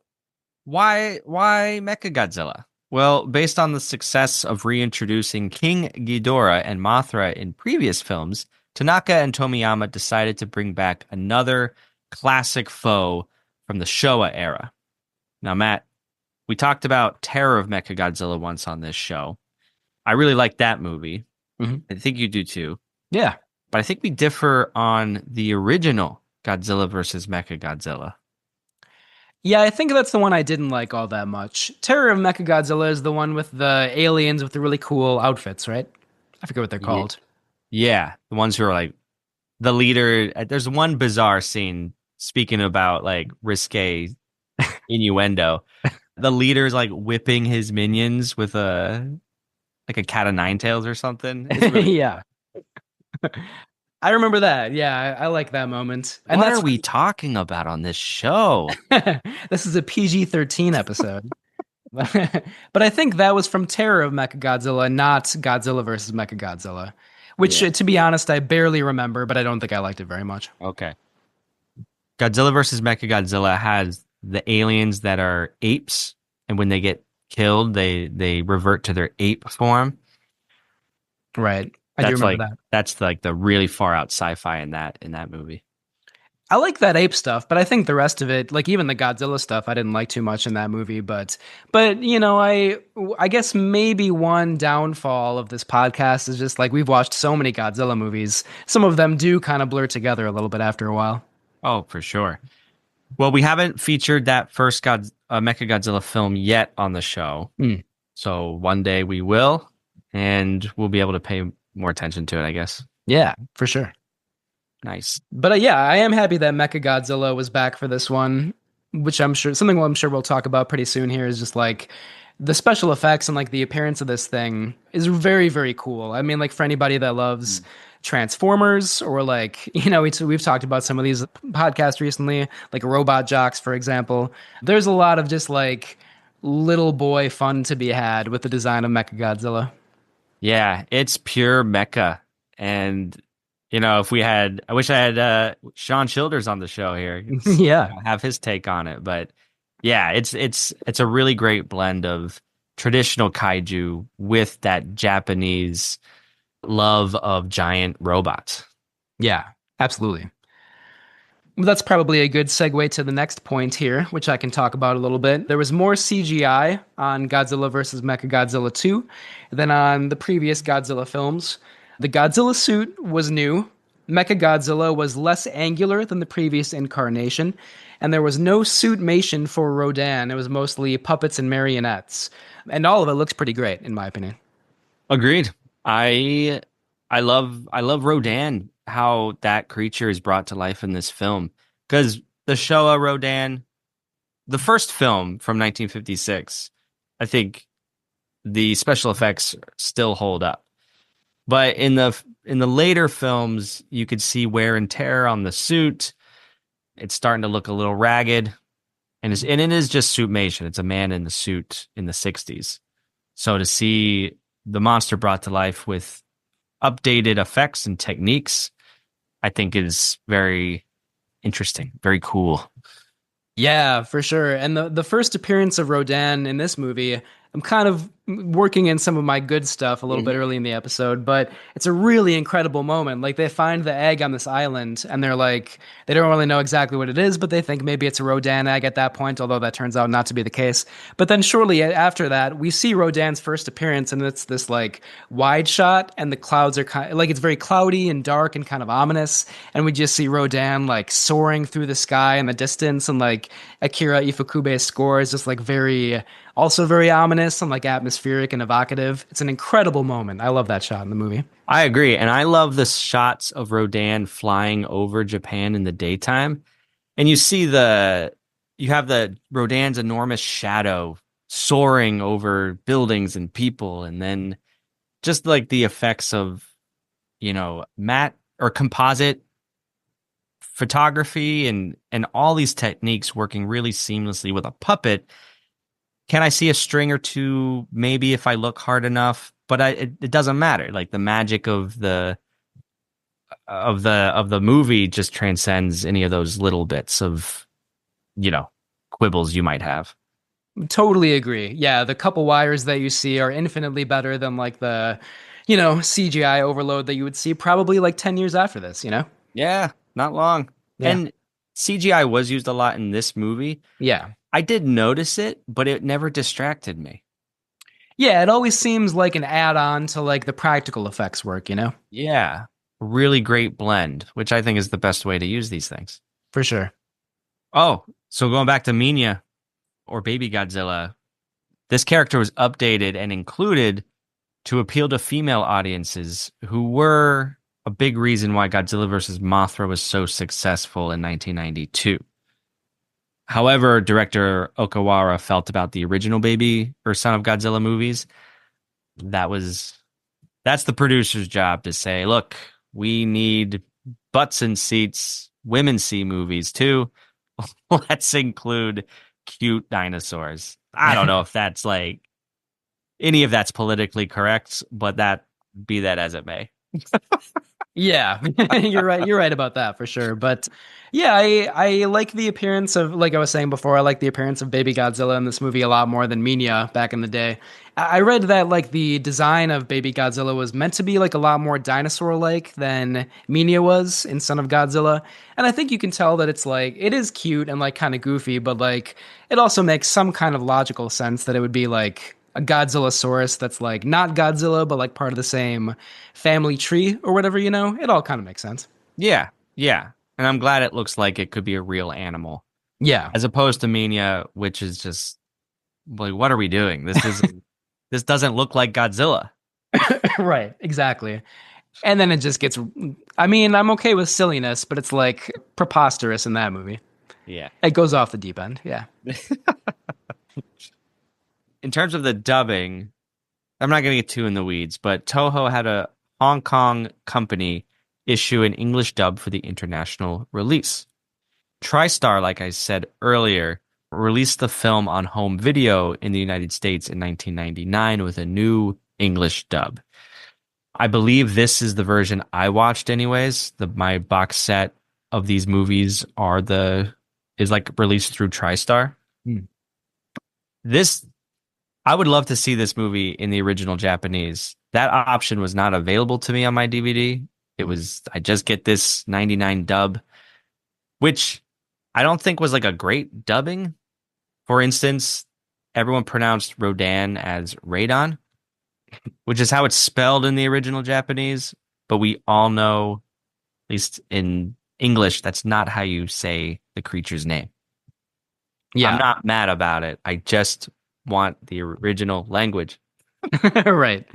[SPEAKER 1] why Mechagodzilla? Well, based on the success of reintroducing King Ghidorah and Mothra in previous films, Tanaka and Tomiyama decided to bring back another classic foe from the Showa era. Now, Matt, we talked about Terror of Mechagodzilla once on this show. I really like that movie.
[SPEAKER 2] Mm-hmm.
[SPEAKER 1] I think you do too.
[SPEAKER 2] Yeah.
[SPEAKER 1] But I think we differ on the original Godzilla versus Mechagodzilla.
[SPEAKER 2] Yeah, I think that's the one I didn't like all that much. Terror of Mechagodzilla is the one with the aliens with the really cool outfits, right? I forget what they're called.
[SPEAKER 1] Yeah, the ones who are like the leader. There's one bizarre scene speaking about like risque innuendo. The leader's like whipping his minions with a cat of nine tails or something. Really
[SPEAKER 2] yeah. I remember that. Yeah, I like that moment.
[SPEAKER 1] And what are we talking about on this show?
[SPEAKER 2] This is a PG-13 episode. But I think that was from Terror of Mechagodzilla, not Godzilla versus Mechagodzilla, which, to be honest, I barely remember, but I don't think I liked it very much.
[SPEAKER 1] Okay. Godzilla versus Mechagodzilla has the aliens that are apes, and when they get killed, they revert to their ape form.
[SPEAKER 2] Right. I do remember that.
[SPEAKER 1] That's like the really far out sci-fi in that movie.
[SPEAKER 2] I like that ape stuff, but I think the rest of it, like even the Godzilla stuff, I didn't like too much in that movie. But I guess maybe one downfall of this podcast is just like we've watched so many Godzilla movies. Some of them do kind of blur together a little bit after a while.
[SPEAKER 1] Oh, for sure. Well, we haven't featured that first Mechagodzilla film yet on the show. So one day we will, and we'll be able to pay more attention to it, I guess.
[SPEAKER 2] Yeah, for sure.
[SPEAKER 1] Nice.
[SPEAKER 2] But I am happy that Mechagodzilla was back for this one, which I'm sure we'll talk about pretty soon here is just like the special effects and like the appearance of this thing is very, very cool. I mean, like for anybody that loves Transformers or like, we've talked about some of these podcasts recently, like Robot Jocks, for example. There's a lot of just like little boy fun to be had with the design of Mechagodzilla.
[SPEAKER 1] Yeah, it's pure mecha. And, I wish I had Sean Childers on the show here.
[SPEAKER 2] Yeah.
[SPEAKER 1] Have his take on it. But yeah, it's a really great blend of traditional kaiju with that Japanese love of giant robots.
[SPEAKER 2] Yeah, absolutely. Well, that's probably a good segue to the next point here, which I can talk about a little bit. There was more CGI on Godzilla vs. Mechagodzilla 2 than on the previous Godzilla films. The Godzilla suit was new. Mechagodzilla was less angular than the previous incarnation, and there was no suitmation for Rodan. It was mostly puppets and marionettes. And all of it looks pretty great, in my opinion.
[SPEAKER 1] Agreed. I love Rodan, how that creature is brought to life in this film. Because the Showa Rodan, the first film from 1956, I think the special effects still hold up. But in the later films, you could see wear and tear on the suit. It's starting to look a little ragged, and it is just suitmation. It's a man in the suit in the 60s. So to see the monster brought to life with updated effects and techniques, I think is very interesting, very cool.
[SPEAKER 2] Yeah, for sure. And the first appearance of Rodan in this movie, I'm kind of working in some of my good stuff a little bit early in the episode, but it's a really incredible moment. Like they find the egg on this island and they're like, they don't really know exactly what it is, but they think maybe it's a Rodan egg at that point, although that turns out not to be the case. But then shortly after that, we see Rodan's first appearance and it's this like wide shot and the clouds are kind of like, it's very cloudy and dark and kind of ominous. And we just see Rodan like soaring through the sky in the distance, and like Akira Ifukube's score is just like also very ominous and like atmospheric and evocative. It's an incredible moment. I love that shot in the movie.
[SPEAKER 1] I agree. And I love the shots of Rodan flying over Japan in the daytime. And you have the Rodan's enormous shadow soaring over buildings and people. And then just like the effects of, matte or composite photography and all these techniques working really seamlessly with a puppet. Can I see a string or two? Maybe if I look hard enough, but it doesn't matter. Like the magic of the movie just transcends any of those little bits of, quibbles you might have.
[SPEAKER 2] Totally agree. Yeah, the couple wires that you see are infinitely better than like the, CGI overload that you would see probably like 10 years after this,
[SPEAKER 1] Yeah, not long.
[SPEAKER 2] Yeah.
[SPEAKER 1] And CGI was used a lot in this movie.
[SPEAKER 2] Yeah.
[SPEAKER 1] I did notice it, but it never distracted me.
[SPEAKER 2] Yeah, it always seems like an add-on to like the practical effects work,
[SPEAKER 1] Yeah, really great blend, which I think is the best way to use these things.
[SPEAKER 2] For sure.
[SPEAKER 1] Oh, so going back to Minya or Baby Godzilla, this character was updated and included to appeal to female audiences who were a big reason why Godzilla vs. Mothra was so successful in 1992. However, director Okawara felt about the original Baby or Son of Godzilla movies. That's the producer's job to say, look, we need butts in seats. Women see movies too. Let's include cute dinosaurs. I don't know if that's like any of that's politically correct, but be that as it may.
[SPEAKER 2] Yeah, you're right. You're right about that for sure. But yeah, I like the appearance of, like I was saying before, I like the appearance of Baby Godzilla in this movie a lot more than Minya back in the day. I read that like the design of Baby Godzilla was meant to be like a lot more dinosaur-like than Minya was in Son of Godzilla. And I think you can tell that it's like, it is cute and like kind of goofy, but like it also makes some kind of logical sense that it would be like a Godzillasaurus that's like not Godzilla, but like part of the same family tree or whatever, It all kind of makes sense.
[SPEAKER 1] Yeah, yeah. And I'm glad it looks like it could be a real animal.
[SPEAKER 2] Yeah.
[SPEAKER 1] As opposed to Minya, which is just like, what are we doing? This doesn't look like Godzilla.
[SPEAKER 2] Right, exactly. And then it just gets, I mean, I'm okay with silliness, but it's like preposterous in that movie.
[SPEAKER 1] Yeah.
[SPEAKER 2] It goes off the deep end. Yeah.
[SPEAKER 1] In terms of the dubbing, I'm not going to get too in the weeds, but Toho had a Hong Kong company issue an English dub for the international release. TriStar, like I said earlier, released the film on home video in the United States in 1999 with a new English dub. I believe this is the version I watched anyways. My box set of these movies is like released through TriStar. I would love to see this movie in the original Japanese. That option was not available to me on my DVD. I just get this 99 dub, which I don't think was like a great dubbing. For instance, everyone pronounced Rodan as Radon, which is how it's spelled in the original Japanese. But we all know, at least in English, that's not how you say the creature's name. Yeah. I'm not mad about it. I just want the original language.
[SPEAKER 2] Right.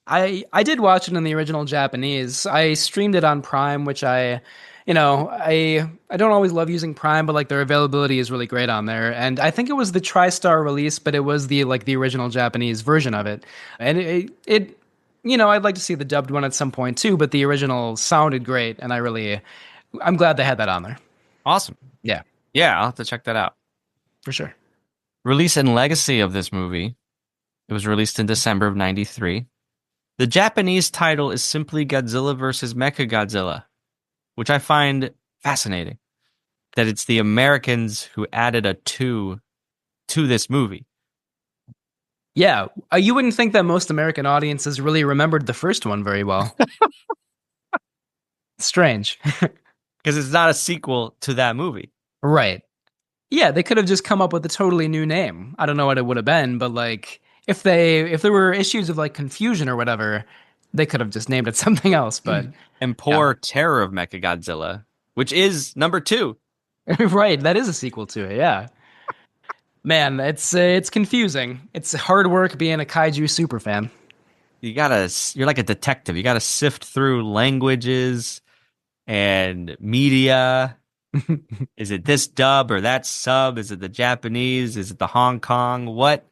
[SPEAKER 2] I did watch it in the original Japanese. I streamed it on Prime, which I don't always love using Prime, but like their availability is really great on there. And I think it was the TriStar release, but it was the original Japanese version of it. And it I'd like to see the dubbed one at some point too, but the original sounded great, and I'm glad they had that on there.
[SPEAKER 1] Awesome.
[SPEAKER 2] Yeah,
[SPEAKER 1] Yeah, I'll have to check that out.
[SPEAKER 2] for sure.
[SPEAKER 1] Release and legacy of this movie. It was released in December of 93. The Japanese title is simply Godzilla vs. Mechagodzilla, which I find fascinating. That it's the Americans who added a 2 to this movie.
[SPEAKER 2] Yeah, you wouldn't think that most American audiences really remembered the first one very well. Strange.
[SPEAKER 1] Because it's not a sequel to that movie.
[SPEAKER 2] Right. Yeah, they could have just come up with a totally new name. I don't know what it would have been, but like if there were issues of like confusion or whatever, they could have just named it something else. But
[SPEAKER 1] And poor Terror of Mechagodzilla, which is number 2.
[SPEAKER 2] right, that is a sequel to it. Yeah, man, it's confusing. It's hard work being a kaiju superfan.
[SPEAKER 1] You're like a detective. You gotta sift through languages and media. Is it this dub or that sub? Is it the Japanese? Is it the Hong Kong? What?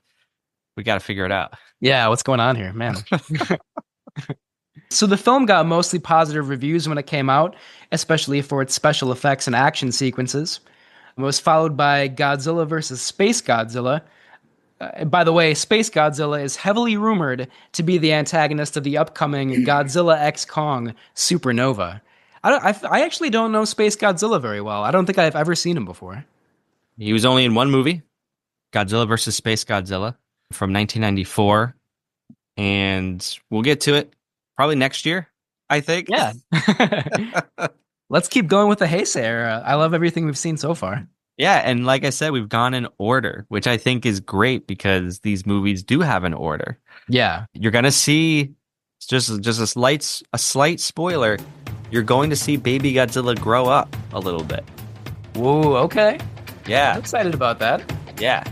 [SPEAKER 1] We gotta figure it out.
[SPEAKER 2] Yeah, what's going on here, man? So the film got mostly positive reviews when it came out, especially for its special effects and action sequences. It was followed by Godzilla vs. Space Godzilla. By the way, Space Godzilla is heavily rumored to be the antagonist of the upcoming Godzilla X Kong Supernova. I actually don't know Space Godzilla very well. I don't think I've ever seen him before.
[SPEAKER 1] He was only in one movie, Godzilla vs. Space Godzilla from 1994. And we'll get to it probably next year, I think.
[SPEAKER 2] Yeah. Let's keep going with the Heisei era. I love everything we've seen so far.
[SPEAKER 1] Yeah, and like I said, we've gone in order, which I think is great because these movies do have an order.
[SPEAKER 2] Yeah.
[SPEAKER 1] You're gonna see just a slight spoiler. You're going to see Baby Godzilla grow up a little bit.
[SPEAKER 2] Whoa, okay.
[SPEAKER 1] Yeah,
[SPEAKER 2] I'm excited about that.
[SPEAKER 1] yeah.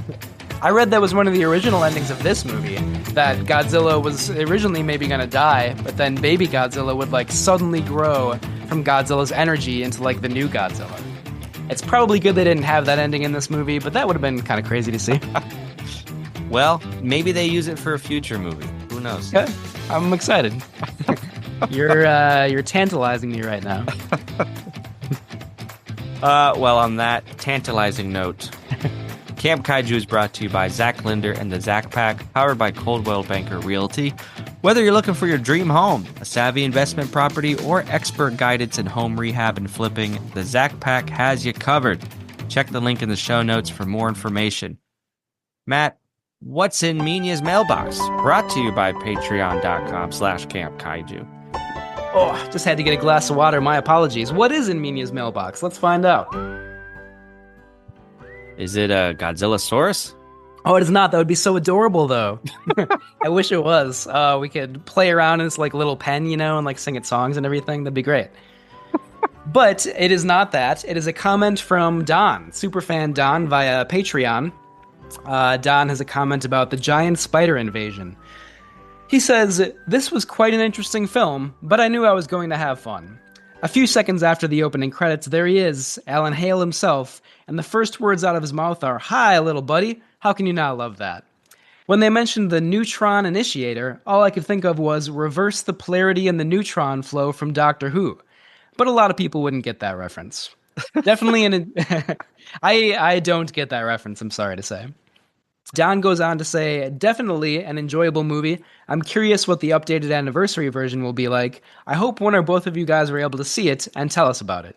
[SPEAKER 2] I read that was one of the original endings of this movie, that Godzilla was originally maybe gonna die, but then Baby Godzilla would like suddenly grow from Godzilla's energy into like the new Godzilla. It's probably good they didn't have that ending in this movie, but that would have been kind of crazy to see.
[SPEAKER 1] Well, maybe they use it for a future movie. Who knows?
[SPEAKER 2] Yeah, I'm excited. You're tantalizing me right now.
[SPEAKER 1] Well, on that tantalizing note, Camp Kaiju is brought to you by Zach Linder and the Zach Pack, powered by Coldwell Banker Realty. Whether you're looking for your dream home, a savvy investment property, or expert guidance in home rehab and flipping, the Zach Pack has you covered. Check the link in the show notes for more information. Matt, what's in Minya's mailbox? Brought to you by patreon.com/campkaiju.
[SPEAKER 2] Oh, just had to get a glass of water. My apologies. What is in Minya's mailbox? Let's find out.
[SPEAKER 1] Is it a Godzillasaurus?
[SPEAKER 2] Oh, it is not. That would be so adorable, though. I wish it was. We could play around in this like little pen, and like sing it songs and everything. That'd be great. But it is not that. It is a comment from Don, superfan Don via Patreon. Don has a comment about the giant spider invasion. He says, "This was quite an interesting film, but I knew I was going to have fun. A few seconds after the opening credits, there he is, Alan Hale himself, and the first words out of his mouth are, 'Hi, little buddy.' How can you not love that?" When they mentioned the neutron initiator, all I could think of was reverse the polarity and the neutron flow from Doctor Who. But a lot of people wouldn't get that reference. Definitely I don't get that reference, I'm sorry to say. Don goes on to say, "Definitely an enjoyable movie. I'm curious what the updated anniversary version will be like. I hope one or both of you guys were able to see it and tell us about it."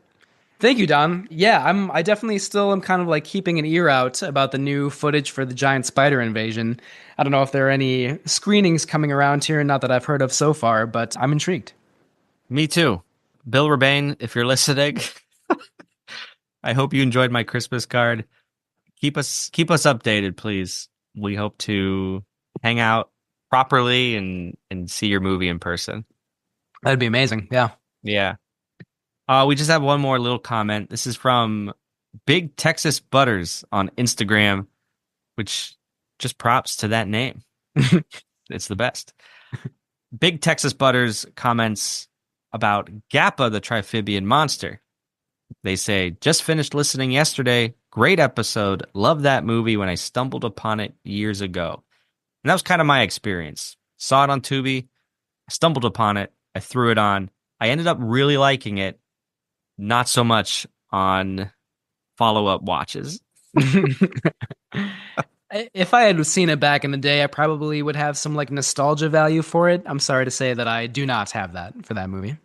[SPEAKER 2] Thank you, Don. Yeah, I definitely still am kind of like keeping an ear out about the new footage for the giant spider invasion. I don't know if there are any screenings coming around here, not that I've heard of so far, but I'm intrigued.
[SPEAKER 1] Me too. Bill Rebane, if you're listening, I hope you enjoyed my Christmas card. Keep us updated, please. We hope to hang out properly and see your movie in person.
[SPEAKER 2] That'd be amazing. Yeah.
[SPEAKER 1] Yeah. We just have one more little comment. This is from Big Texas Butters on Instagram, which just props to that name. It's the best. Big Texas Butters comments about Gappa the Triphibian monster. They say, "Just finished listening yesterday. Great episode. Love that movie when I stumbled upon it years ago." And that was kind of my experience. Saw it on Tubi. I stumbled upon it. I threw it on. I ended up really liking it. Not so much on follow-up watches.
[SPEAKER 2] If I had seen it back in the day, I probably would have some like nostalgia value for it. I'm sorry to say that I do not have that for that movie.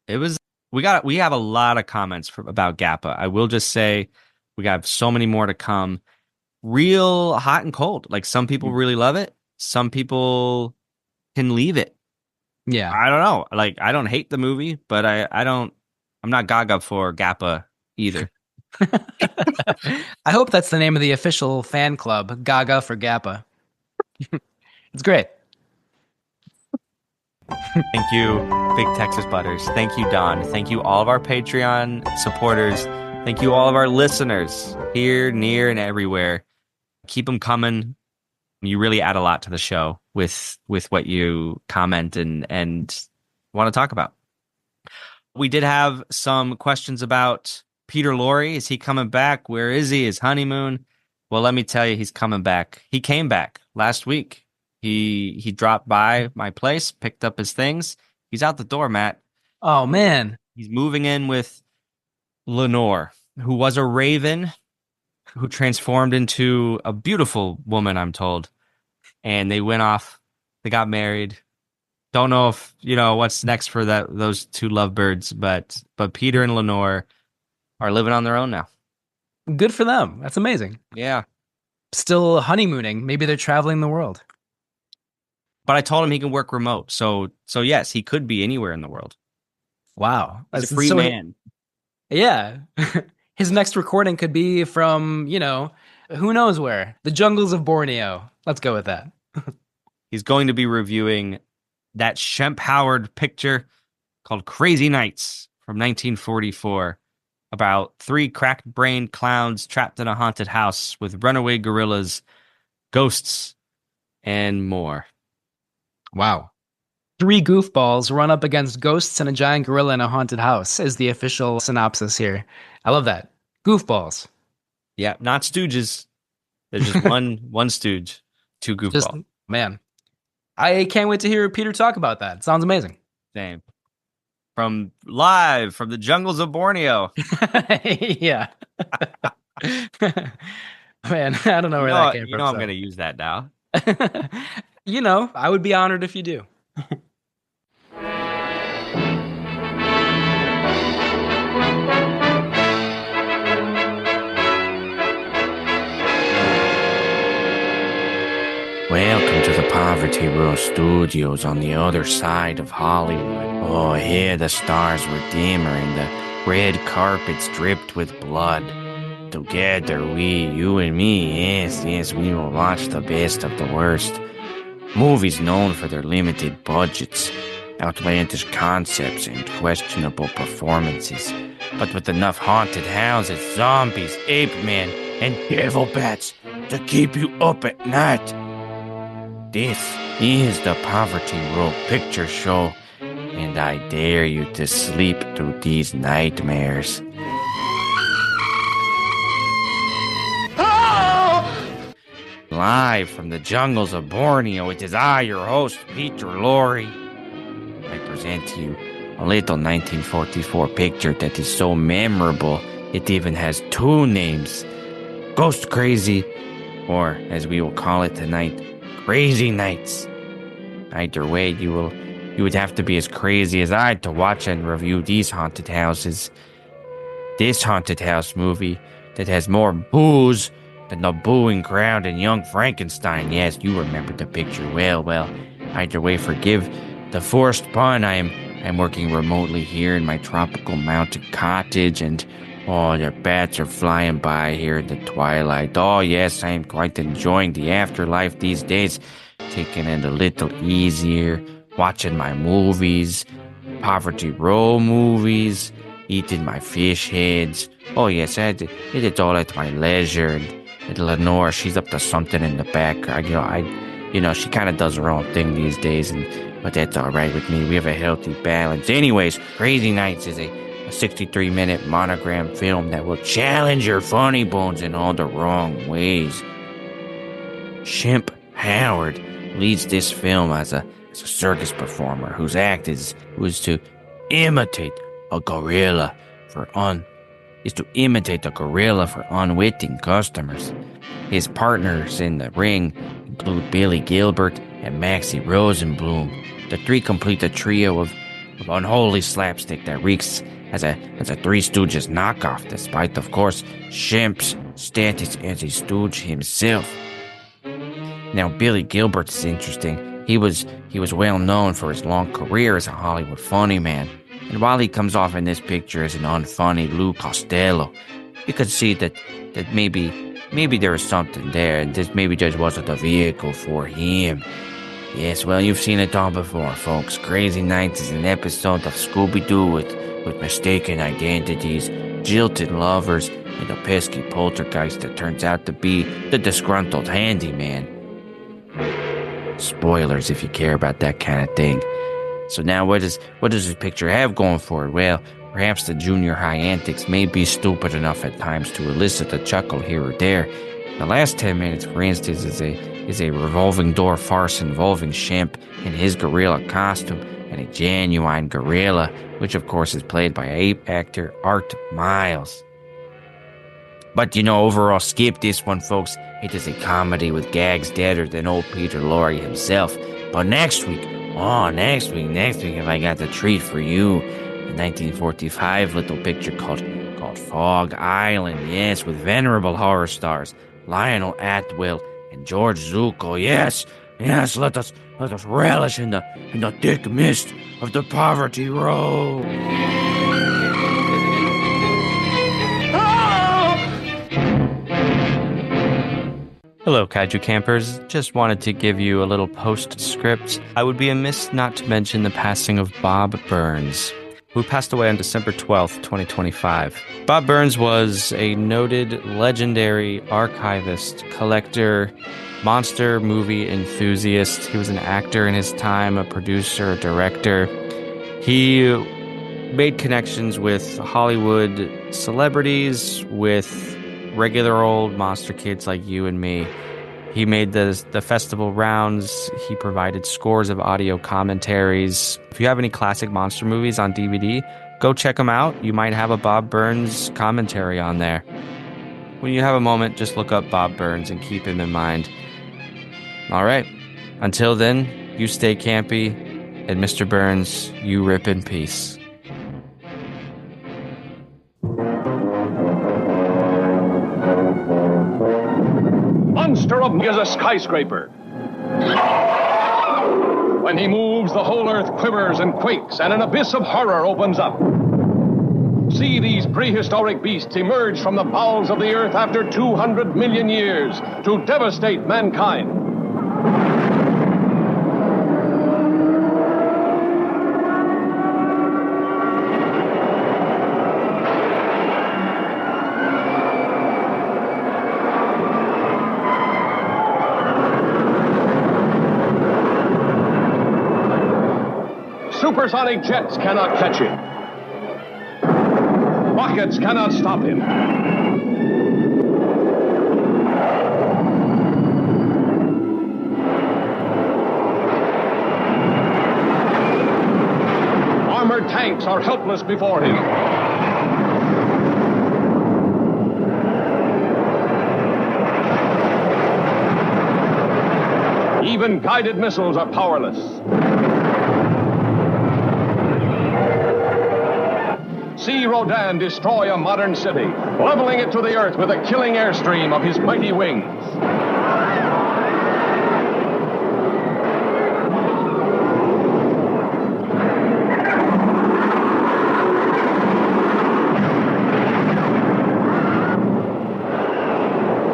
[SPEAKER 1] It was we have a lot of comments about Gappa. I will just say we got so many more to come. Real hot and cold. Like some people really love it. Some people can leave it.
[SPEAKER 2] Yeah.
[SPEAKER 1] I don't know. Like I don't hate the movie, but I'm not gaga for Gappa either.
[SPEAKER 2] I hope that's the name of the official fan club, Gaga for Gappa. It's great.
[SPEAKER 1] Thank you, Big Texas Butters. Thank you, Don. Thank you, all of our Patreon supporters. Thank you, all of our listeners here, near, and everywhere. Keep them coming. You really add a lot to the show with what you comment and want to talk about. We did have some questions about Peter Lorre. Is he coming back? Where is he? His honeymoon? Well, let me tell you, he's coming back. He came back last week. He dropped by my place, picked up his things. He's out the door, Matt.
[SPEAKER 2] Oh, man.
[SPEAKER 1] He's moving in with Lenore, who was a raven, who transformed into a beautiful woman, I'm told. And they went off. They got married. Don't know if, what's next for those two lovebirds, but Peter and Lenore are living on their own now.
[SPEAKER 2] Good for them. That's amazing.
[SPEAKER 1] Yeah.
[SPEAKER 2] Still honeymooning. Maybe they're traveling the world.
[SPEAKER 1] But I told him he can work remote. So yes, he could be anywhere in the world.
[SPEAKER 2] Wow.
[SPEAKER 1] He's a free man.
[SPEAKER 2] Yeah. His next recording could be from, who knows where? The jungles of Borneo. Let's go with that.
[SPEAKER 1] He's going to be reviewing that Shemp Howard picture called Crazy Nights from 1944 about 3 cracked-brained clowns trapped in a haunted house with runaway gorillas, ghosts, and more.
[SPEAKER 2] Wow. 3 goofballs run up against ghosts and a giant gorilla in a haunted house is the official synopsis here. I love that. Goofballs.
[SPEAKER 1] Yeah, not stooges. There's just one stooge, 2 goofballs.
[SPEAKER 2] Man. I can't wait to hear Peter talk about that. It sounds amazing.
[SPEAKER 1] Same. Live from the jungles of Borneo.
[SPEAKER 2] Yeah. Man, I don't know where that came from.
[SPEAKER 1] I'm going to use that now.
[SPEAKER 2] I would be honored if you do.
[SPEAKER 7] Welcome to the Poverty Row Studios on the other side of Hollywood. Oh, here the stars were dimmer and the red carpets dripped with blood. Together you and me, yes, we will watch the best of the worst. Movies known for their limited budgets, outlandish concepts, and questionable performances, but with enough haunted houses, zombies, ape men, and devil bats to keep you up at night. This is the Poverty Row Picture Show, and I dare you to sleep through these nightmares. Live from the jungles of Borneo, it is I, your host, Peter Lorre. I present to you a little 1944 picture that is so memorable, it even has 2 names. Ghost Crazy, or as we will call it tonight, Crazy Nights. Either way, you would have to be as crazy as I to watch and review these haunted houses. This haunted house movie that has more booze than the booing crowd in Young Frankenstein. Yes, you remember the picture well. Either way, forgive the forced pun. I'm working remotely here in my tropical mountain cottage, and the bats are flying by here in the twilight. Oh yes, I am quite enjoying the afterlife these days, taking it a little easier, watching my movies, Poverty Row movies, eating my fish heads. Oh yes, I did it all at my leisure. And Lenore, she's up to something in the back. She kind of does her own thing these days, but that's all right with me. We have a healthy balance. Anyways, Crazy Nights is a 63-minute monogram film that will challenge your funny bones in all the wrong ways. Shemp Howard leads this film as a circus performer whose act was to imitate a gorilla for is to imitate a gorilla for unwitting customers. His partners in the ring include Billy Gilbert and Maxie Rosenblum. The three complete a trio of unholy slapstick that reeks as a Three Stooges knockoff, despite, of course, Shemp's status as a stooge himself. Now, Billy Gilbert is interesting. He was well known for his long career as a Hollywood funny man. And while he comes off in this picture as an unfunny Lou Costello, you could see that maybe there was something there, and this maybe just wasn't a vehicle for him. Yes, well, you've seen it all before, folks. Crazy Nights is an episode of Scooby-Doo with mistaken identities, jilted lovers, and a pesky poltergeist that turns out to be the disgruntled handyman. Spoilers if you care about that kind of thing. So now what does this picture have going for it? Well, perhaps the junior high antics may be stupid enough at times to elicit a chuckle here or there. The last 10 minutes, for instance, is a revolving door farce involving Shemp in his gorilla costume and a genuine gorilla, which of course is played by ape actor Art Miles. But overall, skip this one, folks. It is a comedy with gags deader than old Peter Lorre himself. But next week, have I got the treat for you. A 1945 little picture called Fog Island, yes, with venerable horror stars Lionel Atwill and George Zuko. Yes, let us relish in the thick mist of the poverty road.
[SPEAKER 1] Hello, Kaiju Campers. Just wanted to give you a little postscript. I would be amiss not to mention the passing of Bob Burns, who passed away on December 12th, 2025. Bob Burns was a noted, legendary archivist, collector, monster movie enthusiast. He was an actor in his time, a producer, a director. He made connections with Hollywood celebrities, with regular old monster kids like you and me. He made the festival rounds. He provided scores of audio commentaries. If you have any classic monster movies on DVD, go check them out. You might have a Bob Burns commentary on there. When you have a moment, just look up Bob Burns and keep him in mind. All right. Until then, you stay campy, and Mr. Burns, you rip in peace.
[SPEAKER 8] Monster of is a skyscraper. When he moves, the whole earth quivers and quakes, and an abyss of horror opens up. See these prehistoric beasts emerge from the bowels of the earth after 200 million years to devastate mankind. Supersonic jets cannot catch him. Rockets cannot stop him. Armored tanks are helpless before him. Even guided missiles are powerless. See Rodan destroy a modern city, leveling it to the earth with a killing airstream of his mighty wings.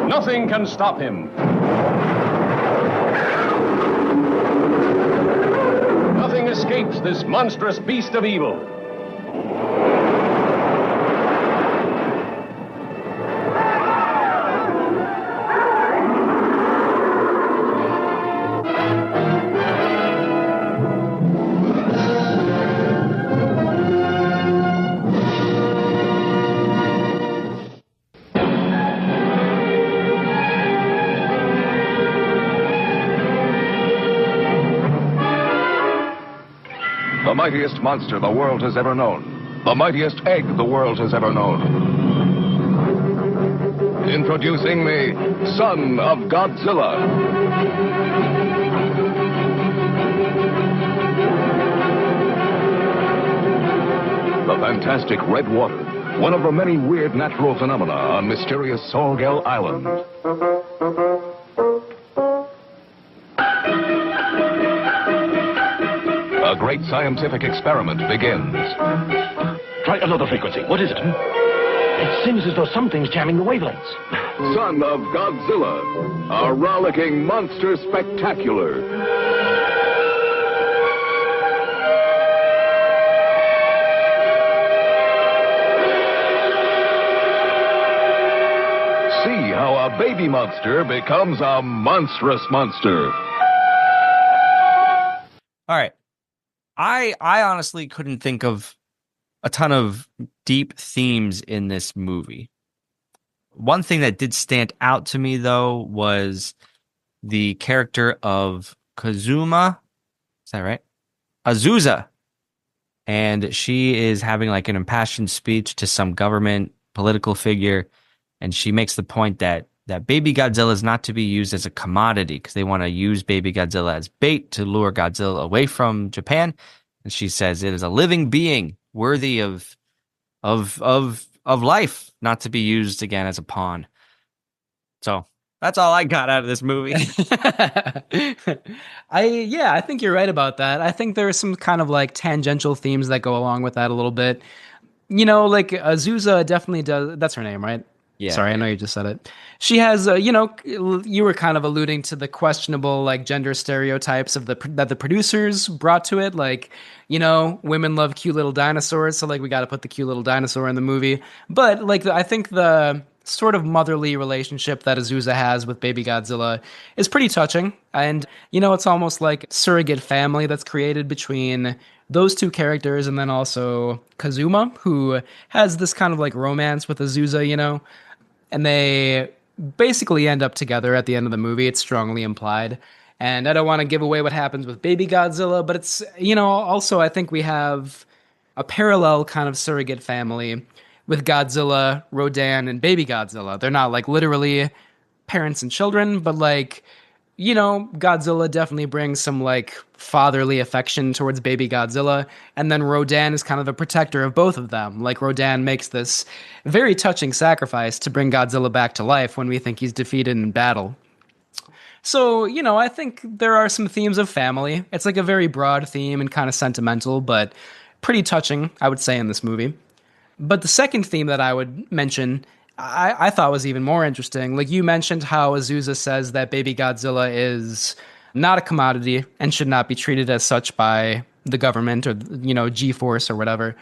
[SPEAKER 8] Nothing can stop him. Nothing escapes this monstrous beast of evil. The mightiest monster the world has ever known. The mightiest egg the world has ever known. Introducing the son of Godzilla. The fantastic red water, one of the many weird natural phenomena on mysterious Sorgel Island. A great scientific experiment begins.
[SPEAKER 3] Try another frequency. What is it? It seems as though something's jamming the wavelengths.
[SPEAKER 8] Son of Godzilla, a rollicking monster spectacular. See how a baby monster becomes a monstrous monster.
[SPEAKER 1] All right. I honestly couldn't think of a ton of deep themes in this movie. One thing that did stand out to me, though, was the character of Kazuma. Is that right? Azusa. And she is having like an impassioned speech to some government political figure. And she makes the point that Baby Godzilla is not to be used as a commodity because they want to use Baby Godzilla as bait to lure Godzilla away from Japan. And she says it is a living being worthy of life, not to be used again as a pawn. So that's all I got out of this movie.
[SPEAKER 2] I think you're right about that. I think there are some kind of like tangential themes that go along with that a little bit. You know, like Azusa definitely does. That's her name, right?
[SPEAKER 1] Yeah.
[SPEAKER 2] Sorry, I know you just said it. She has, you were kind of alluding to the questionable like gender stereotypes of that the producers brought to it. Like, women love cute little dinosaurs, so like we got to put the cute little dinosaur in the movie. But like, I think the sort of motherly relationship that Azusa has with Baby Godzilla is pretty touching, and it's almost like surrogate family that's created between those two characters, and then also Kazuma, who has this kind of like romance with Azusa, and they basically end up together at the end of the movie. It's strongly implied. And I don't want to give away what happens with Baby Godzilla, but it's, also I think we have a parallel kind of surrogate family with Godzilla, Rodan, and Baby Godzilla. They're not like literally parents and children, but like, Godzilla definitely brings some like fatherly affection towards Baby Godzilla, and then Rodan is kind of the protector of both of them. Like Rodan makes this very touching sacrifice to bring Godzilla back to life when we think he's defeated in battle. So, I think there are some themes of family. It's like a very broad theme and kind of sentimental, but pretty touching, I would say, in this movie. But the second theme that I would mention I thought was even more interesting. Like you mentioned how Azusa says that Baby Godzilla is not a commodity and should not be treated as such by the government or, G-Force or whatever.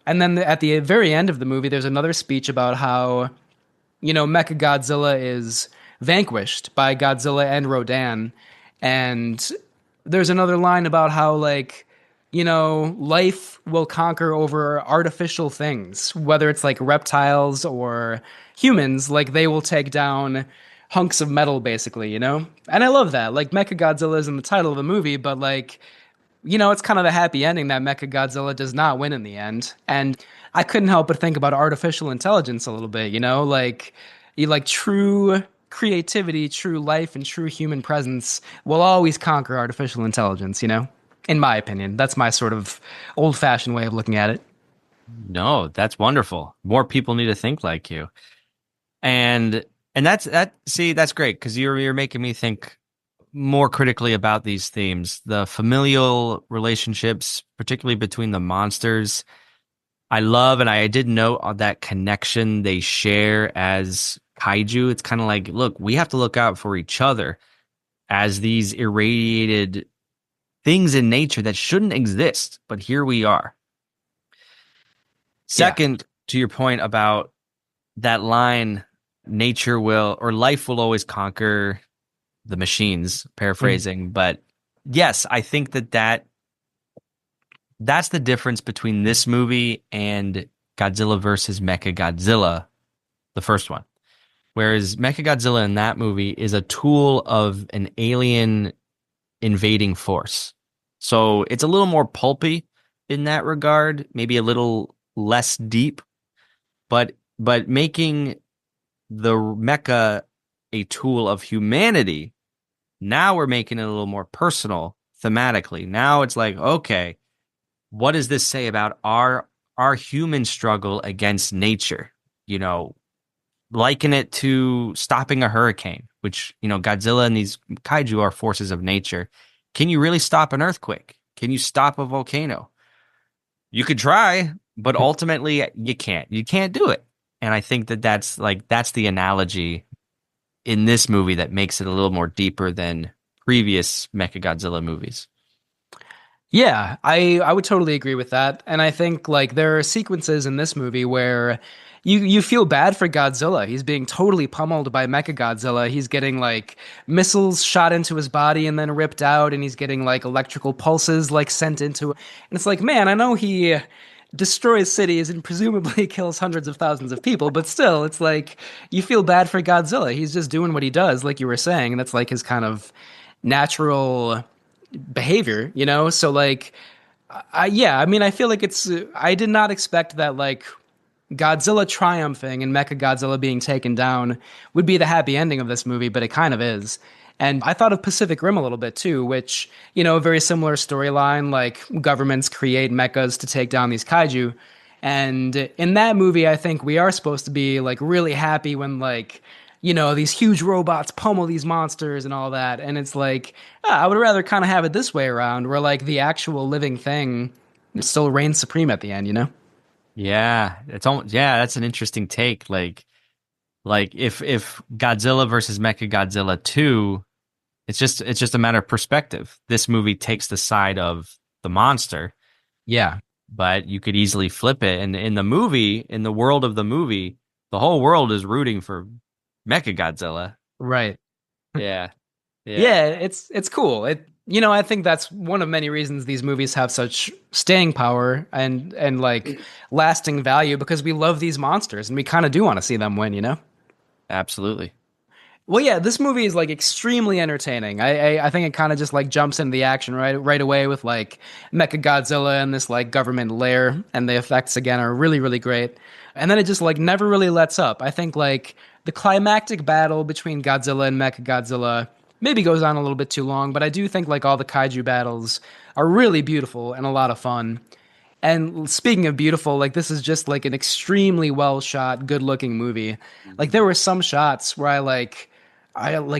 [SPEAKER 2] And then at the very end of the movie, there's another speech about how, Mechagodzilla is vanquished by Godzilla and Rodan. And there's another line about how, like, life will conquer over artificial things, whether it's like reptiles or humans, like they will take down hunks of metal, basically, And I love that. Like Mechagodzilla is in the title of the movie, but like, it's kind of a happy ending that Mechagodzilla does not win in the end. And I couldn't help but think about artificial intelligence a little bit, like true creativity, true life, and true human presence will always conquer artificial intelligence, In my opinion, that's my sort of old-fashioned way of looking at it.
[SPEAKER 1] No, that's wonderful. More people need to think like you. And that's great because you're making me think more critically about these themes. The familial relationships, particularly between the monsters, I love, and I did note on that connection they share as kaiju. It's kind of like, look, we have to look out for each other as these irradiated things in nature that shouldn't exist, but here we are. Second, to your point about that line, nature will, or life will always conquer the machines, paraphrasing. But yes, I think that's the difference between this movie and Godzilla versus Mechagodzilla, the first one. Whereas Mechagodzilla in that movie is a tool of an alien invading force. So it's a little more pulpy in that regard, maybe a little less deep, but making the mecha a tool of humanity, now we're making it a little more personal thematically. Now it's like, okay, what does this say about our human struggle against nature? You know, liken it to stopping a hurricane, which, you know, Godzilla and these kaiju are forces of nature. Can you really stop an earthquake? Can you stop a volcano? You could try, but ultimately you can't. You can't do it. And I think that that's the analogy in this movie that makes it a little more deeper than previous Mechagodzilla movies.
[SPEAKER 2] Yeah, I would totally agree with that. And I think like there are sequences in this movie where you feel bad for Godzilla. He's being totally pummeled by Mechagodzilla. He's getting like missiles shot into his body and then ripped out, and he's getting like electrical pulses like sent into it. And it's like, man, I know he destroys cities and presumably kills hundreds of thousands of people, but still, it's like you feel bad for Godzilla. He's just doing what he does, like you were saying. And that's like his kind of natural behavior, you know? So like, yeah, I mean, I feel like I did not expect that like Godzilla triumphing and Mechagodzilla being taken down would be the happy ending of this movie, but it kind of is. And I thought of Pacific Rim a little bit too, which, you know, a very similar storyline, like governments create mechas to take down these kaiju. And in that movie, I think we are supposed to be like really happy when like, you know, these huge robots pummel these monsters and all that. And it's like, I would rather kind of have it this way around, where like the actual living thing still reigns supreme at the end, you know?
[SPEAKER 1] Yeah, that's an interesting take. Like if Godzilla versus Mechagodzilla 2, it's just a matter of perspective. This movie takes the side of the monster,
[SPEAKER 2] Yeah.
[SPEAKER 1] but you could easily flip it. And in the world of the movie, the whole world is rooting for Mechagodzilla.
[SPEAKER 2] Right.
[SPEAKER 1] Yeah.
[SPEAKER 2] Yeah, it's cool. You know, I think that's one of many reasons these movies have such staying power and like lasting value, because we love these monsters and we kind of do want to see them win, you know?
[SPEAKER 1] Absolutely.
[SPEAKER 2] Well, yeah, this movie is like extremely entertaining. I think it kind of just like jumps into the action right away with like Mechagodzilla and this like government lair, and the effects again are really really great. And then it just like never really lets up. I think like the climactic battle between Godzilla and Mechagodzilla maybe goes on a little bit too long, but I do think like all the kaiju battles are really beautiful and a lot of fun. And speaking of beautiful, like this is just like an extremely well shot, good looking movie. Like there were some shots where I like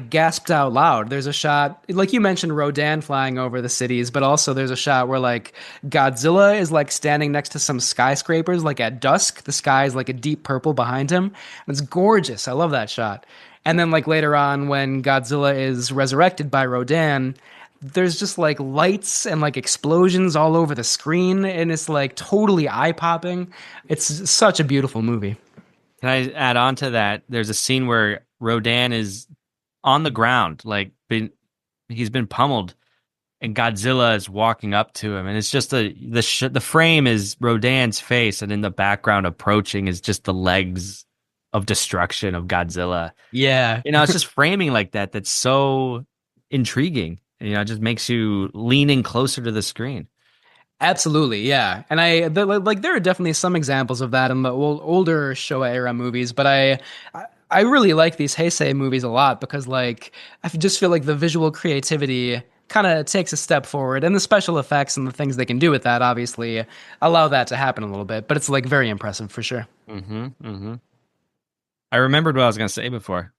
[SPEAKER 2] gasped out loud. There's a shot, like you mentioned, Rodan flying over the cities, but also there's a shot where like Godzilla is like standing next to some skyscrapers, like at dusk. The sky is like a deep purple behind him. It's gorgeous. I love that shot. And then like later on, when Godzilla is resurrected by Rodan, there's just like lights and like explosions all over the screen, and it's like totally eye popping. It's such a beautiful movie.
[SPEAKER 1] Can I add on to that? There's a scene where Rodan is on the ground, like he's been pummeled, and Godzilla is walking up to him, and it's just the frame is Rodan's face, and in the background approaching is just the legs of destruction of Godzilla.
[SPEAKER 2] Yeah,
[SPEAKER 1] you know, it's just framing like that that's so intriguing. You know, it just makes you lean in closer to the screen.
[SPEAKER 2] Absolutely, yeah. And like there are definitely some examples of that in the older Showa era movies, but I really like these Heisei movies a lot because like I just feel like the visual creativity kind of takes a step forward, and the special effects and the things they can do with that obviously allow that to happen a little bit, but it's like very impressive for sure.
[SPEAKER 1] I remembered what I was going to say before.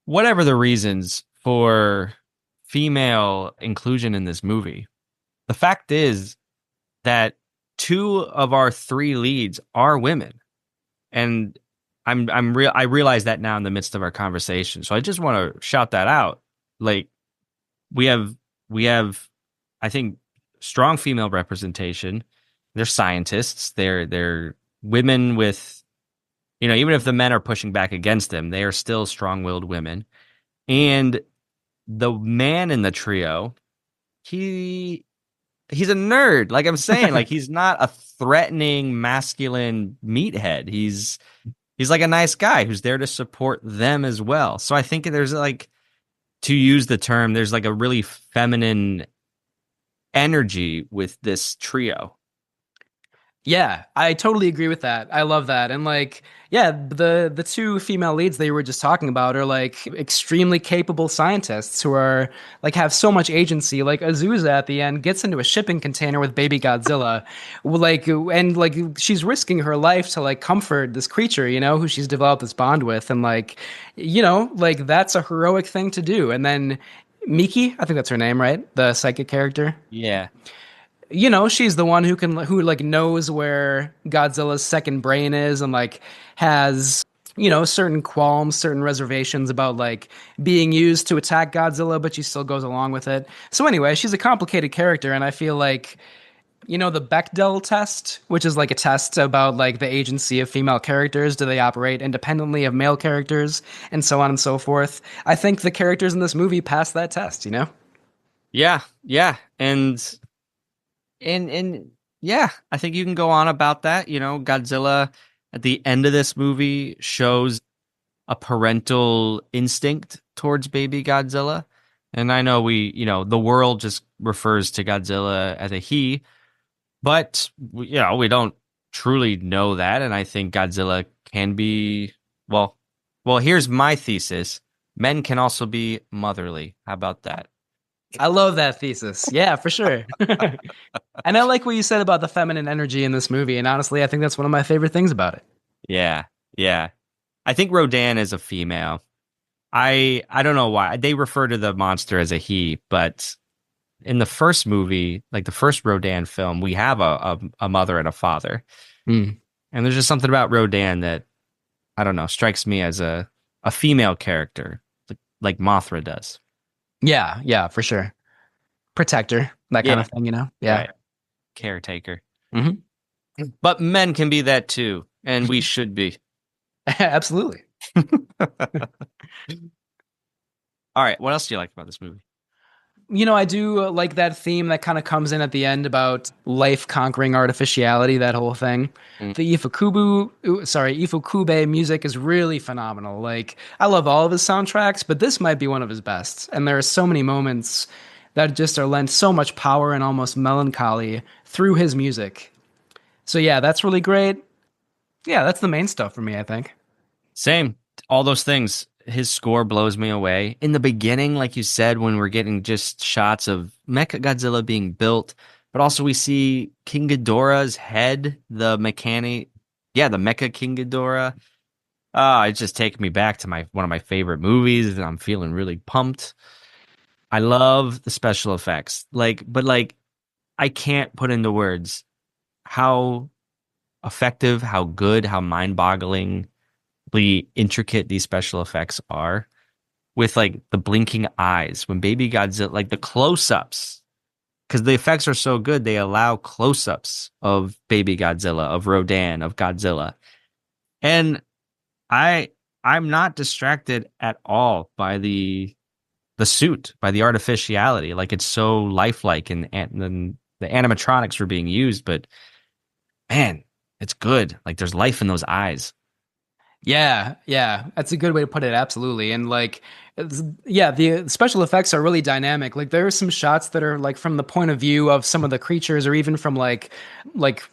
[SPEAKER 1] Whatever the reasons for female inclusion in this movie, the fact is that 2 of our 3 leads are women, and I realize that now in the midst of our conversation. So I just want to shout that out. Like we have I think strong female representation. They're scientists. They're women with, you know, even if the men are pushing back against them, they are still strong-willed women. And the man in the trio, he's a nerd. Like I'm saying, like he's not a threatening masculine meathead. He's like a nice guy who's there to support them as well. So I think there's like, to use the term, there's like a really feminine energy with this trio.
[SPEAKER 2] Yeah, I totally agree with that. I love that. And like, yeah, the two female leads that you were just talking about are like extremely capable scientists who are like have so much agency. Like Azusa at the end gets into a shipping container with Baby Godzilla, like and like she's risking her life to like comfort this creature, who she's developed this bond with, and like, like that's a heroic thing to do. And then Miki, I think that's her name, right? The psychic character.
[SPEAKER 1] Yeah.
[SPEAKER 2] She's the one who like knows where Godzilla's second brain is and like has, certain qualms, certain reservations about like being used to attack Godzilla, but she still goes along with it. So anyway, she's a complicated character, and I feel like, the Bechdel test, which is like a test about like the agency of female characters, do they operate independently of male characters, and so on and so forth. I think the characters in this movie pass that test.
[SPEAKER 1] Yeah, yeah. And yeah, I think you can go on about that. Godzilla at the end of this movie shows a parental instinct towards baby Godzilla. And I know the world just refers to Godzilla as a he, but we don't truly know that. And I think Godzilla can be, well, here's my thesis. Men can also be motherly. How about that?
[SPEAKER 2] I love that thesis. Yeah, for sure. And I like what you said about the feminine energy in this movie. And honestly, I think that's one of my favorite things about it.
[SPEAKER 1] Yeah, yeah. I think Rodan is a female. I don't know why. They refer to the monster as a he, but in the first movie, like the first Rodan film, we have a mother and a father.
[SPEAKER 2] Mm.
[SPEAKER 1] And there's just something about Rodan that, I don't know, strikes me as a female character, like Mothra does.
[SPEAKER 2] Yeah, for sure. Protector, that kind of thing, Yeah.
[SPEAKER 1] Right. Caretaker.
[SPEAKER 2] Mm-hmm.
[SPEAKER 1] But men can be that too, and we should be.
[SPEAKER 2] Absolutely.
[SPEAKER 1] All right, what else do you like about this movie?
[SPEAKER 2] I do like that theme that kind of comes in at the end about life conquering artificiality, that whole thing. The Ifukube music is really phenomenal. Like, I love all of his soundtracks, but this might be one of his best. And there are so many moments that just are lent so much power and almost melancholy through his music. So yeah, that's really great. Yeah, that's the main stuff for me, I think.
[SPEAKER 1] Same. All those things. His score blows me away. In the beginning, like you said, when we're getting just shots of Mechagodzilla being built, but also we see King Ghidorah's head, the Mecha King Ghidorah. It's just taking me back to one of my favorite movies, and I'm feeling really pumped. I love the special effects. But I can't put into words how effective, how good, how mind-bogglingly intricate these special effects are, with like the blinking eyes when baby Godzilla, like the close-ups, because the effects are so good, they allow close-ups of baby Godzilla, of Rodan, of Godzilla. And I'm not distracted at all by the suit, by the artificiality. Like, it's so lifelike, and the animatronics were being used, but man, it's good. Like, there's life in those eyes.
[SPEAKER 2] Yeah, that's a good way to put it. Absolutely. And like, the special effects are really dynamic. Like, there are some shots that are like from the point of view of some of the creatures, or even from like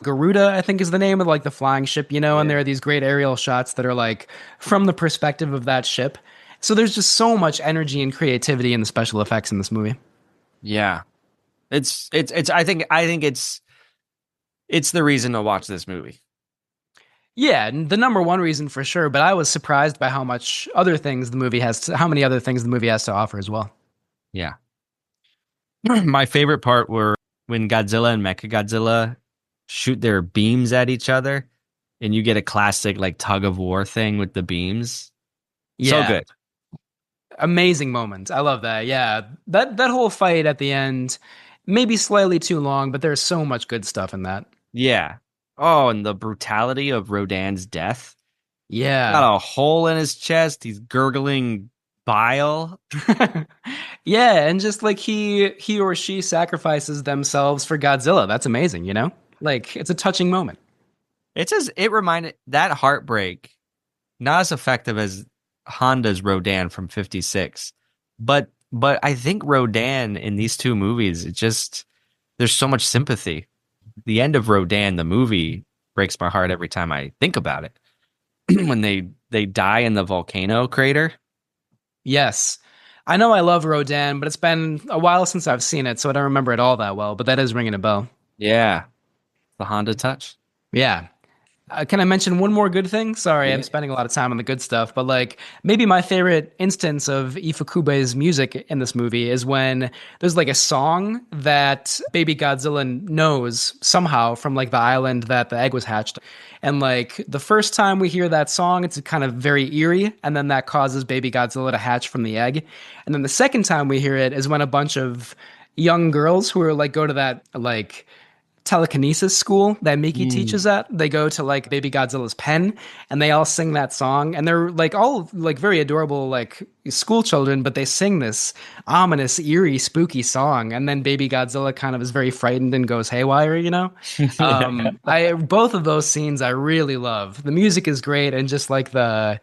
[SPEAKER 2] Garuda, I think is the name of like the flying ship, and there are these great aerial shots that are like from the perspective of that ship. So there's just so much energy and creativity in the special effects in this movie.
[SPEAKER 1] Yeah. I think it's the reason to watch this movie.
[SPEAKER 2] Yeah, the number one reason for sure, but I was surprised by how many other things the movie has to offer as well.
[SPEAKER 1] Yeah. My favorite part were when Godzilla and Mechagodzilla shoot their beams at each other, and you get a classic like tug of war thing with the beams.
[SPEAKER 2] Yeah.
[SPEAKER 1] So good.
[SPEAKER 2] Amazing moment. I love that. Yeah. That whole fight at the end, maybe slightly too long, but there's so much good stuff in that.
[SPEAKER 1] Yeah. Oh, and the brutality of Rodan's death.
[SPEAKER 2] Yeah.
[SPEAKER 1] Got a hole in his chest. He's gurgling bile.
[SPEAKER 2] Yeah, and just like he or she sacrifices themselves for Godzilla. That's amazing, Like, it's a touching moment.
[SPEAKER 1] It reminded that heartbreak, not as effective as Honda's Rodan from 56. But I think Rodan in these two movies, there's so much sympathy. the end of Rodan, the movie, breaks my heart every time I think about it. When they die in the volcano crater.
[SPEAKER 2] Yes. I know I love Rodan, but it's been a while since I've seen it, so I don't remember it all that well, but that is ringing a bell.
[SPEAKER 1] Yeah. The Honda Touch.
[SPEAKER 2] Yeah. Can I mention one more good thing? Sorry, I'm
[SPEAKER 1] Yeah.
[SPEAKER 2] spending a lot of time on the good stuff, but like maybe my favorite instance of Ifukube's music in this movie is when there's like a song that Baby Godzilla knows somehow from like the island that the egg was hatched. And like the first time we hear that song, it's kind of very eerie, and then that causes Baby Godzilla to hatch from the egg. And then the second time we hear it is when a bunch of young girls who are like go to that like telekinesis school that Miki teaches at. They go to like Baby Godzilla's pen and they all sing that song. And they're like all like very adorable like school children, but they sing this ominous, eerie, spooky song. And then Baby Godzilla kind of is very frightened and goes haywire, you know? I both of those scenes I really love. The music is great, and just like the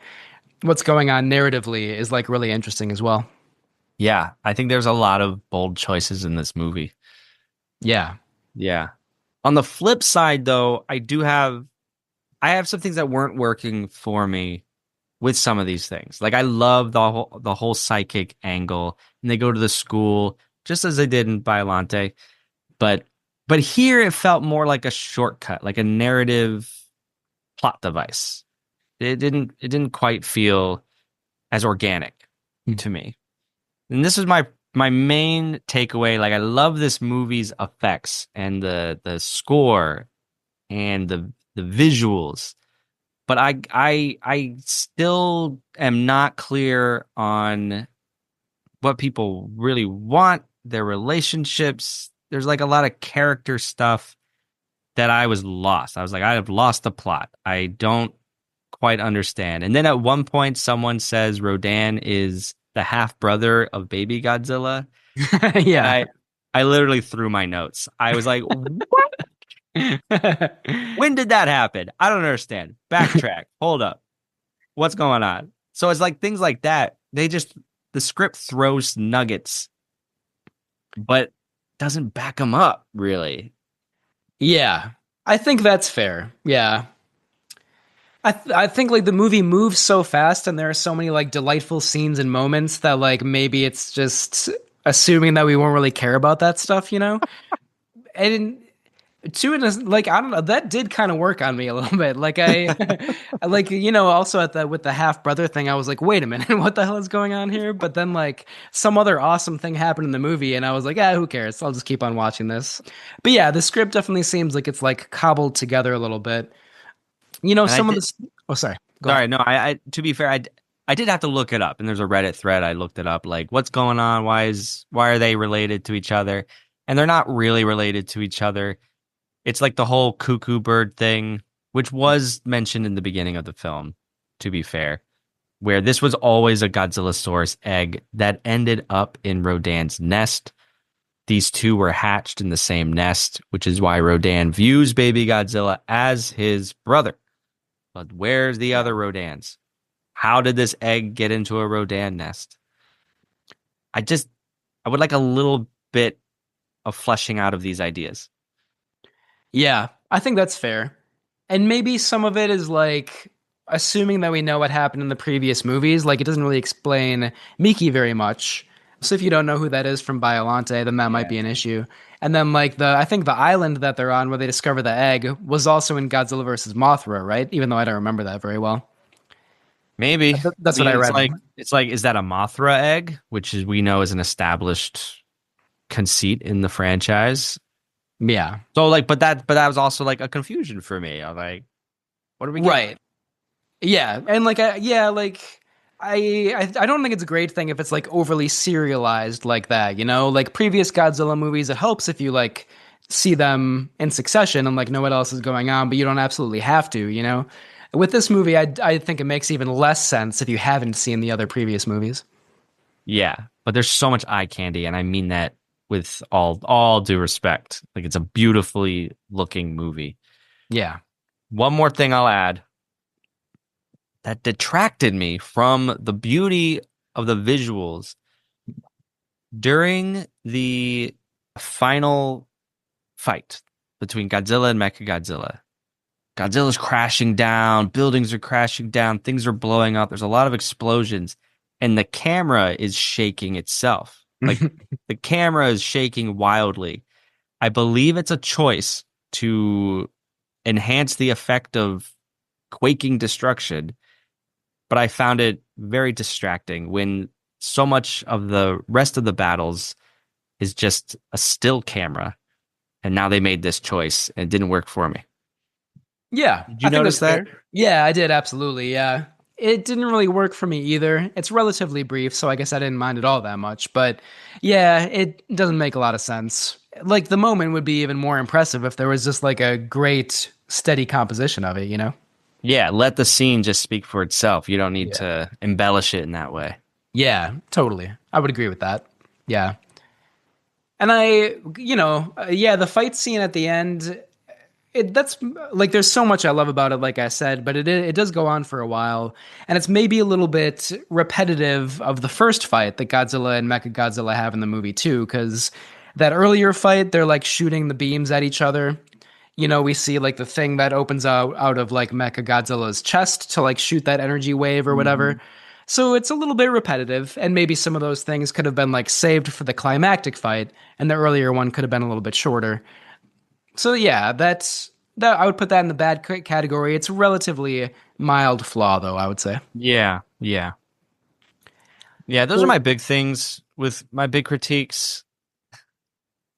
[SPEAKER 2] what's going on narratively is like really interesting as well.
[SPEAKER 1] Yeah. I think there's a lot of bold choices in this movie.
[SPEAKER 2] Yeah.
[SPEAKER 1] Yeah. On the flip side, though, I have some things that weren't working for me with some of these things. Like I love the whole psychic angle, and they go to the school just as they did in Biolante, but here it felt more like a shortcut, like a narrative plot device. It didn't quite feel as organic to me. And this is my main takeaway. Like I love this movie's effects and the score and the visuals, but I still am not clear on what people really want, their relationships. There's like a lot of character stuff that I was lost. I was like, I have lost the plot. I don't quite understand. And then at one point someone says Rodan is the half brother of Baby Godzilla.
[SPEAKER 2] Yeah.
[SPEAKER 1] I literally threw my notes. I was like, what? When did that happen? I don't understand. Backtrack. Hold up. What's going on? So it's like things like that. The script throws nuggets, but doesn't back them up really.
[SPEAKER 2] Yeah. I think that's fair. Yeah. I think like the movie moves so fast, and there are so many like delightful scenes and moments that like maybe it's just assuming that we won't really care about that stuff, you know? And two in a, like I don't know, that did kind of work on me a little bit. Like I like you know, also at the with the half brother thing, I was like, wait a minute, what the hell is going on here? But then like some other awesome thing happened in the movie, and I was like, who cares? I'll just keep on watching this. But yeah, the script definitely seems like it's like cobbled together a little bit. You know,
[SPEAKER 1] And
[SPEAKER 2] some of the oh sorry. Go
[SPEAKER 1] Sorry,
[SPEAKER 2] ahead.
[SPEAKER 1] no, I to be fair, I did have to look it up, and there's a Reddit thread I looked it up, like what's going on, why are they related to each other? And they're not really related to each other. It's like the whole cuckoo bird thing, which was mentioned in the beginning of the film, to be fair, where this was always a Godzillasaurus egg that ended up in Rodan's nest. These two were hatched in the same nest, which is why Rodan views Baby Godzilla as his brother. But where's the other Rodans? How did this egg get into a Rodan nest? I would like a little bit of fleshing out of these ideas.
[SPEAKER 2] Yeah, I think that's fair. And maybe some of it is like assuming that we know what happened in the previous movies. Like it doesn't really explain Miki very much. So if you don't know who that is from Biolante, then that might be an issue. And then like I think the island that they're on where they discover the egg was also in Godzilla versus Mothra, right? Even though I don't remember that very well.
[SPEAKER 1] Maybe.
[SPEAKER 2] That's what I read.
[SPEAKER 1] It's like, is that a Mothra egg, which is we know is an established conceit in the franchise?
[SPEAKER 2] Yeah.
[SPEAKER 1] So like, but that was also like a confusion for me. I'm like, what are we getting?
[SPEAKER 2] Right. Yeah, and like I don't think it's a great thing if it's like overly serialized like that, you know? Like previous Godzilla movies, it helps if you like see them in succession and like know what else is going on, but you don't absolutely have to, you know? With this movie, I think it makes even less sense if you haven't seen the other previous movies.
[SPEAKER 1] Yeah, but there's so much eye candy, and I mean that with all due respect. Like it's a beautifully looking movie.
[SPEAKER 2] Yeah.
[SPEAKER 1] One more thing I'll add that detracted me from the beauty of the visuals during the final fight, between Godzilla and Mechagodzilla. Godzilla's crashing down, buildings are crashing down, things are blowing up. There's a lot of explosions, and the camera is shaking itself. Like the camera is shaking wildly. I believe it's a choice to enhance the effect of quaking destruction, but I found it very distracting when so much of the rest of the battles is just a still camera. And now they made this choice and it didn't work for me.
[SPEAKER 2] Yeah,
[SPEAKER 1] Did you
[SPEAKER 2] I think
[SPEAKER 1] notice
[SPEAKER 2] that's
[SPEAKER 1] that?
[SPEAKER 2] fair. Yeah, I did absolutely. Yeah, it didn't really work for me either. It's relatively brief, so I guess I didn't mind it all that much. But yeah, it doesn't make a lot of sense. Like the moment would be even more impressive if there was just like a great steady composition of it, you know?
[SPEAKER 1] Yeah, let the scene just speak for itself. You don't need
[SPEAKER 2] Yeah.
[SPEAKER 1] to embellish it in that way.
[SPEAKER 2] Yeah, totally. I would agree with that. Yeah. And yeah, the fight scene at the end, that's like there's so much I love about it, like I said, but it does go on for a while, and it's maybe a little bit repetitive of the first fight that Godzilla and Mechagodzilla have in the movie too, because that earlier fight, they're like shooting the beams at each other. You know, we see like the thing that opens out of like Mechagodzilla's chest to like shoot that energy wave or whatever. So it's a little bit repetitive, and maybe some of those things could have been like saved for the climactic fight, and the earlier one could have been a little bit shorter. So yeah, that I would put that in the bad category. It's a relatively mild flaw, though, I would say.
[SPEAKER 1] Yeah, yeah. Yeah, those are my big things with my big critiques.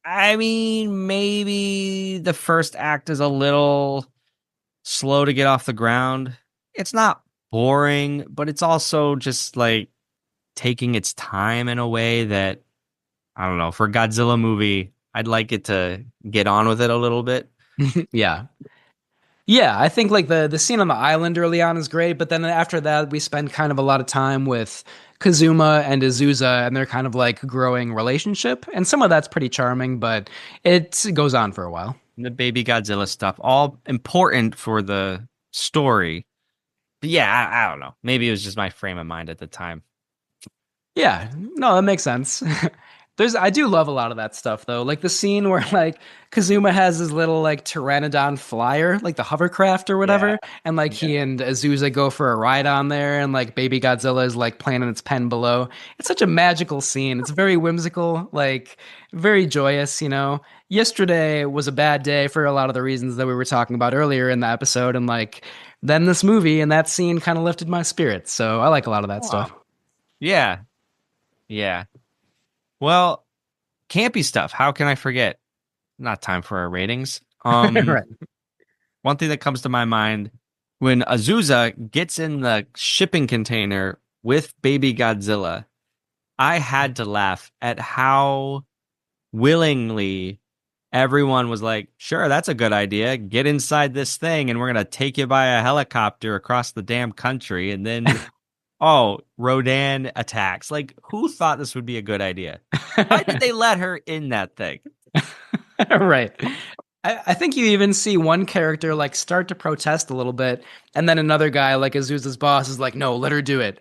[SPEAKER 1] I mean, maybe the first act is a little slow to get off the ground. It's not boring, but it's also just like taking its time in a way that, I don't know, for a Godzilla movie, I'd like it to get on with it a little bit.
[SPEAKER 2] Yeah. Yeah, I think like the scene on the island early on is great, but then after that we spend kind of a lot of time with Kazuma and Azusa and their kind of like growing relationship, and some of that's pretty charming, but it goes on for a while.
[SPEAKER 1] The Baby Godzilla stuff, all important for the story. But yeah, I don't know. Maybe it was just my frame of mind at the time.
[SPEAKER 2] Yeah, no, that makes sense. I do love a lot of that stuff though. Like the scene where like Kazuma has his little like Pteranodon flyer, like the hovercraft or whatever, and like he and Azusa go for a ride on there, and like Baby Godzilla is like playing in its pen below. It's such a magical scene. It's very whimsical, like very joyous, you know. Yesterday was a bad day for a lot of the reasons that we were talking about earlier in the episode, and like then this movie and that scene kind of lifted my spirits. So I like a lot of that stuff.
[SPEAKER 1] Yeah. Yeah. Well, campy stuff. How can I forget? Not time for our ratings.
[SPEAKER 2] Right.
[SPEAKER 1] One thing that comes to my mind when Azusa gets in the shipping container with Baby Godzilla, I had to laugh at how willingly everyone was like, sure, that's a good idea. Get inside this thing and we're going to take you by a helicopter across the damn country. And then, oh, Rodan attacks. Like, who thought this would be a good idea? Why did they let her in that thing?
[SPEAKER 2] Right. I think you even see one character like start to protest a little bit, and then another guy, like Azusa's boss, is like, "No, let her do it."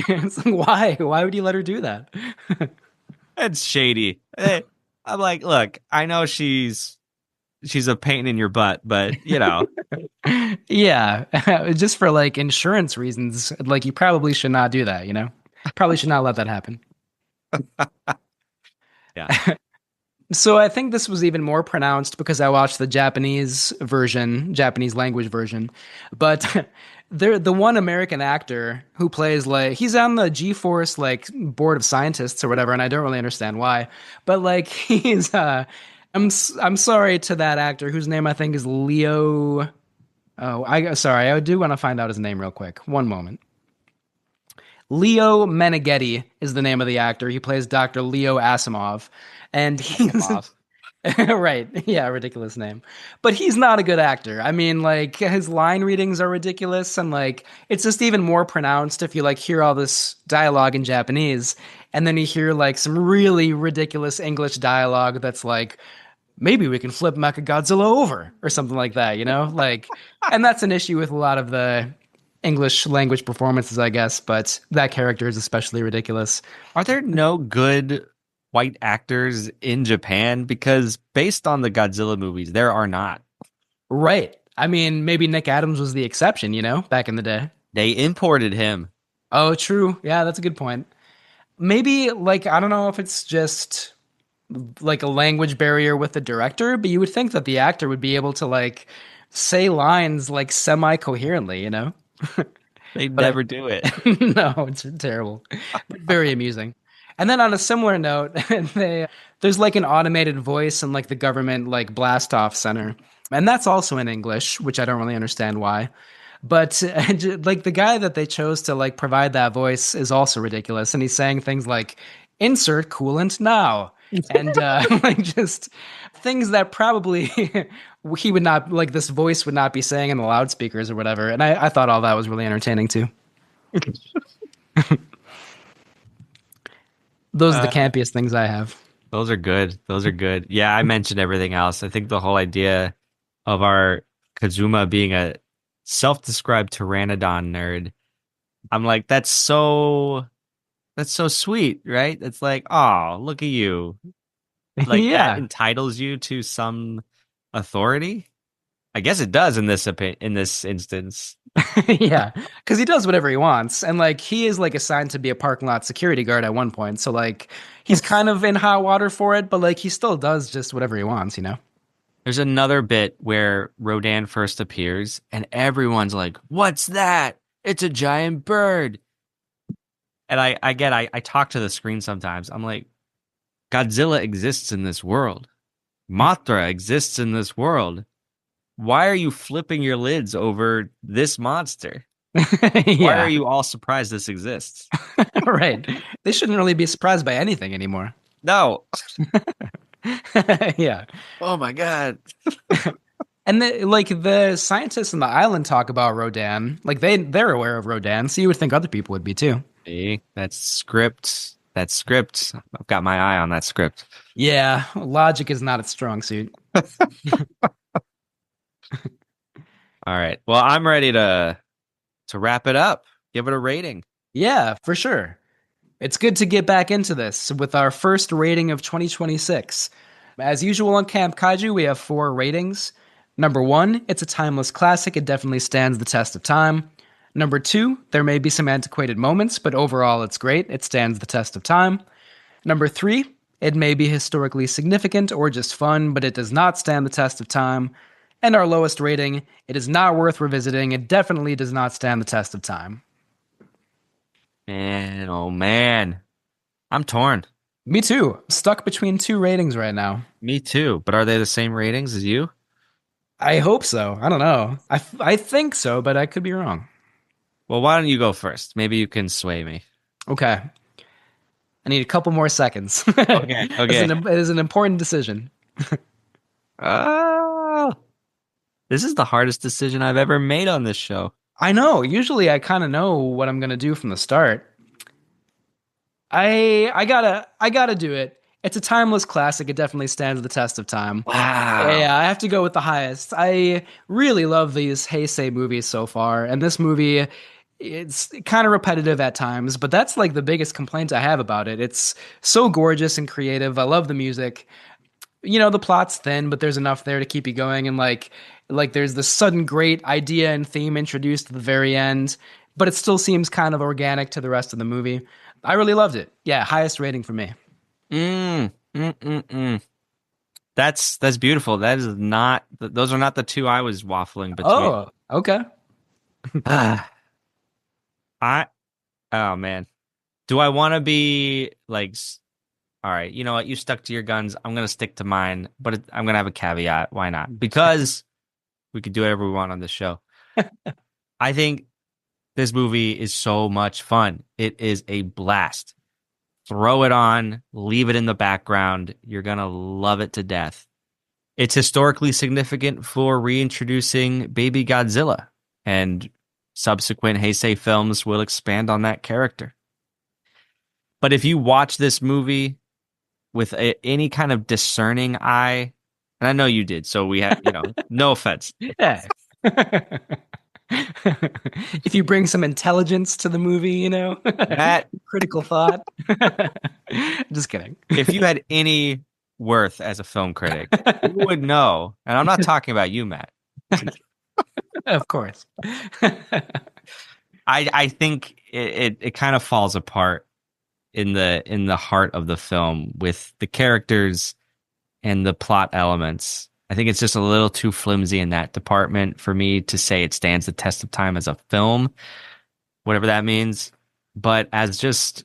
[SPEAKER 2] It's like, why? Why would you let her do that?
[SPEAKER 1] It's shady. I'm like, look, I know she's a pain in your butt, but you know,
[SPEAKER 2] Yeah, just for like insurance reasons, like you probably should not do that. You know, probably should not let that happen.
[SPEAKER 1] yeah.
[SPEAKER 2] So I think this was even more pronounced because I watched the Japanese version, Japanese language version. But the one American actor who plays like he's on the G-Force like board of scientists or whatever, and I don't really understand why. But like he's I'm sorry to that actor whose name I think is Leo. Oh, I do want to find out his name real quick. One moment. Leo Meneghetti is the name of the actor. He plays Dr. Leo Asimov. And he's right. Yeah, ridiculous name. But he's not a good actor. I mean, like his line readings are ridiculous and like it's just even more pronounced if you like hear all this dialogue in Japanese and then you hear like some really ridiculous English dialogue that's like maybe we can flip Mechagodzilla over or something like that, you know? Like and that's an issue with a lot of the English language performances, I guess, but that character is especially ridiculous.
[SPEAKER 1] Are there no good white actors in Japan? Because based on the Godzilla movies, there are not.
[SPEAKER 2] Right. I mean, maybe Nick Adams was the exception, back in the day.
[SPEAKER 1] They imported him.
[SPEAKER 2] Oh, true. Yeah, that's a good point. Maybe, like, I don't know if it's just like a language barrier with the director, but you would think that the actor would be able to, like, say lines, like, semi-coherently.
[SPEAKER 1] They
[SPEAKER 2] But
[SPEAKER 1] never do it.
[SPEAKER 2] no, it's terrible, but very amusing. And then on a similar note, there's like an automated voice in like the government like blast off center, and that's also in English, which I don't really understand why. But like the guy that they chose to like provide that voice is also ridiculous, and he's saying things like "insert coolant now." And like just things that probably he would not like this voice would not be saying in the loudspeakers or whatever. And I thought all that was really entertaining too. Those are the campiest things I have.
[SPEAKER 1] Those are good. Those are good. Yeah, I mentioned everything else. I think the whole idea of our Kazuma being a self-described Pteranodon nerd, I'm like, that's so sweet, right? It's like, oh, look at you. Like
[SPEAKER 2] Yeah.
[SPEAKER 1] that entitles you to some authority. I guess it does in this instance.
[SPEAKER 2] Yeah, because he does whatever he wants, and like he is like assigned to be a parking lot security guard at one point. So like he's kind of in hot water for it, but like he still does just whatever he wants.
[SPEAKER 1] There's another bit where Rodan first appears, and everyone's like, "What's that? It's a giant bird." And I talk to the screen sometimes. I'm like, Godzilla exists in this world. Mothra exists in this world. Why are you flipping your lids over this monster? Why
[SPEAKER 2] Yeah,
[SPEAKER 1] are you all surprised this exists?
[SPEAKER 2] right. They shouldn't really be surprised by anything anymore.
[SPEAKER 1] No.
[SPEAKER 2] Yeah.
[SPEAKER 1] Oh my God.
[SPEAKER 2] And like the scientists on the island talk about Rodan, like they're aware of Rodan, so you would think other people would be too.
[SPEAKER 1] See, that's script. That's script. I've got my eye on that script.
[SPEAKER 2] Yeah, logic is not its strong suit.
[SPEAKER 1] All right. Well, I'm ready to wrap it up. Give it a rating.
[SPEAKER 2] Yeah, for sure. It's good to get back into this with our first rating of 2026. As usual on Camp Kaiju, we have 4 ratings. Number 1, it's a timeless classic. It definitely stands the test of time. Number 2, there may be some antiquated moments, but overall it's great. It stands the test of time. Number 3, it may be historically significant or just fun, but it does not stand the test of time. And our lowest rating, it is not worth revisiting. It definitely does not stand the test of time.
[SPEAKER 1] Man, oh man. I'm torn.
[SPEAKER 2] Me too. I'm stuck between 2 ratings right now.
[SPEAKER 1] Me too. But are they the same ratings as you?
[SPEAKER 2] I hope so. I don't know. I think so, but I could be wrong.
[SPEAKER 1] Well, why don't you go first? Maybe you can sway me.
[SPEAKER 2] Okay. I need a couple more seconds.
[SPEAKER 1] Okay.
[SPEAKER 2] It is an important decision.
[SPEAKER 1] Oh, this is the hardest decision I've ever made on this show.
[SPEAKER 2] I know. Usually I kind of know what I'm going to do from the start. I gotta do it. It's a timeless classic. It definitely stands the test of time.
[SPEAKER 1] Wow.
[SPEAKER 2] Yeah, I have to go with the highest. I really love these Heisei movies so far, and this movie, it's kind of repetitive at times, but that's like the biggest complaint I have about it. It's so gorgeous and creative. I love the music. The plot's thin, but there's enough there to keep you going, and like there's this sudden great idea and theme introduced at the very end, but it still seems kind of organic to the rest of the movie. I really loved it. Yeah, highest rating for me.
[SPEAKER 1] That's beautiful. That is not. Those are not the 2 I was waffling between.
[SPEAKER 2] Oh, okay.
[SPEAKER 1] Oh man, do I want to be like? All right, you know what? You stuck to your guns. I'm gonna stick to mine, but I'm gonna have a caveat. Why not? Because we could do whatever we want on this show. I think this movie is so much fun. It is a blast. Throw it on, leave it in the background. You're going to love it to death. It's historically significant for reintroducing Baby Godzilla, and subsequent Heisei films will expand on that character. But if you watch this movie with any kind of discerning eye, and I know you did, so we have, no offense.
[SPEAKER 2] Yeah. If you bring some intelligence to the movie, you know,
[SPEAKER 1] Matt,
[SPEAKER 2] critical thought. Just kidding.
[SPEAKER 1] if you had any worth as a film critic, you would know. And I'm not talking about you, Matt.
[SPEAKER 2] Of course.
[SPEAKER 1] I think it kind of falls apart in the heart of the film with the characters and the plot elements. I think it's just a little too flimsy in that department for me to say it stands the test of time as a film, whatever that means. But just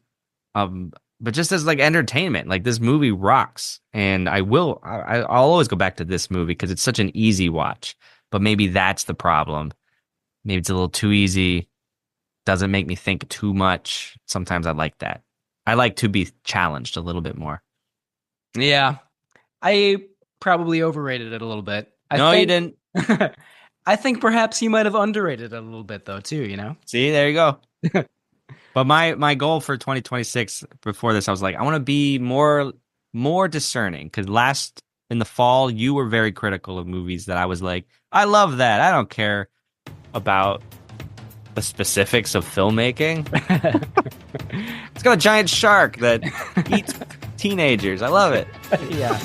[SPEAKER 1] as like entertainment, like this movie rocks, and I'll always go back to this movie because it's such an easy watch. But maybe that's the problem. Maybe it's a little too easy. Doesn't make me think too much. Sometimes I like that. I like to be challenged a little bit more.
[SPEAKER 2] Yeah. I probably overrated it a little bit.
[SPEAKER 1] You didn't.
[SPEAKER 2] I think perhaps you might have underrated it a little bit though, too, you know?
[SPEAKER 1] See, there you go. But my goal for 2026 before this, I was like, I want to be more discerning, because in the fall, you were very critical of movies that I was like, I love that. I don't care about the specifics of filmmaking. It's got a giant shark that eats teenagers. I love it.
[SPEAKER 2] Yeah.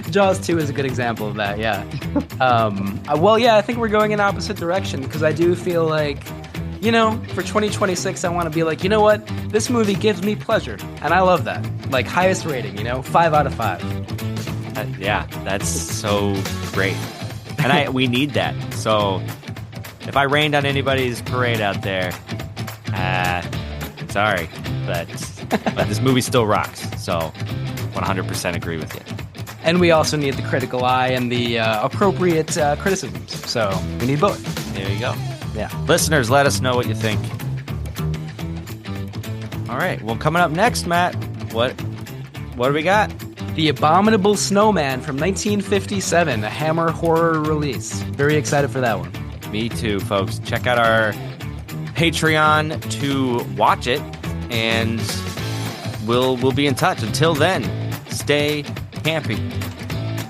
[SPEAKER 2] Jaws 2 is a good example of that, yeah. I think we're going in opposite direction, because I do feel like, you know, for 2026, I want to be like, you know what? This movie gives me pleasure, and I love that. Like, highest rating, you know? 5 out of 5.
[SPEAKER 1] Yeah, that's so great. And we need that. So if I rained on anybody's parade out there, sorry, but this movie still rocks. So 100% agree with you.
[SPEAKER 2] And we also need the critical eye and the appropriate criticisms. So we need both.
[SPEAKER 1] There you go.
[SPEAKER 2] Yeah.
[SPEAKER 1] Listeners, let us know what you think. All right. Well, coming up next, Matt, what do we got?
[SPEAKER 2] The Abominable Snowman from 1957, a Hammer horror release. Very excited for that one.
[SPEAKER 1] Me too, folks. Check out our Patreon to watch it, and we'll be in touch. Until then, stay campy.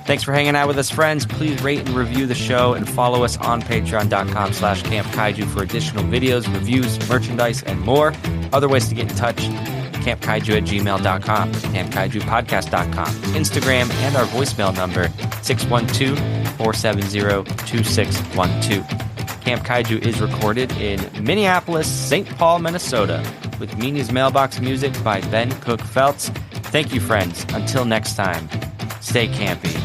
[SPEAKER 1] Thanks for hanging out with us, friends. Please rate and review the show and follow us on patreon.com/campkaiju for additional videos, reviews, merchandise, and more. Other ways to get in touch: campkaiju@gmail.com, campkaijupodcast.com, Instagram, and our voicemail number, 612-470-2612. Camp Kaiju is recorded in Minneapolis, St. Paul, Minnesota, with Meanies Mailbox music by Ben Cook Feltz. Thank you, friends. Until next time, stay campy.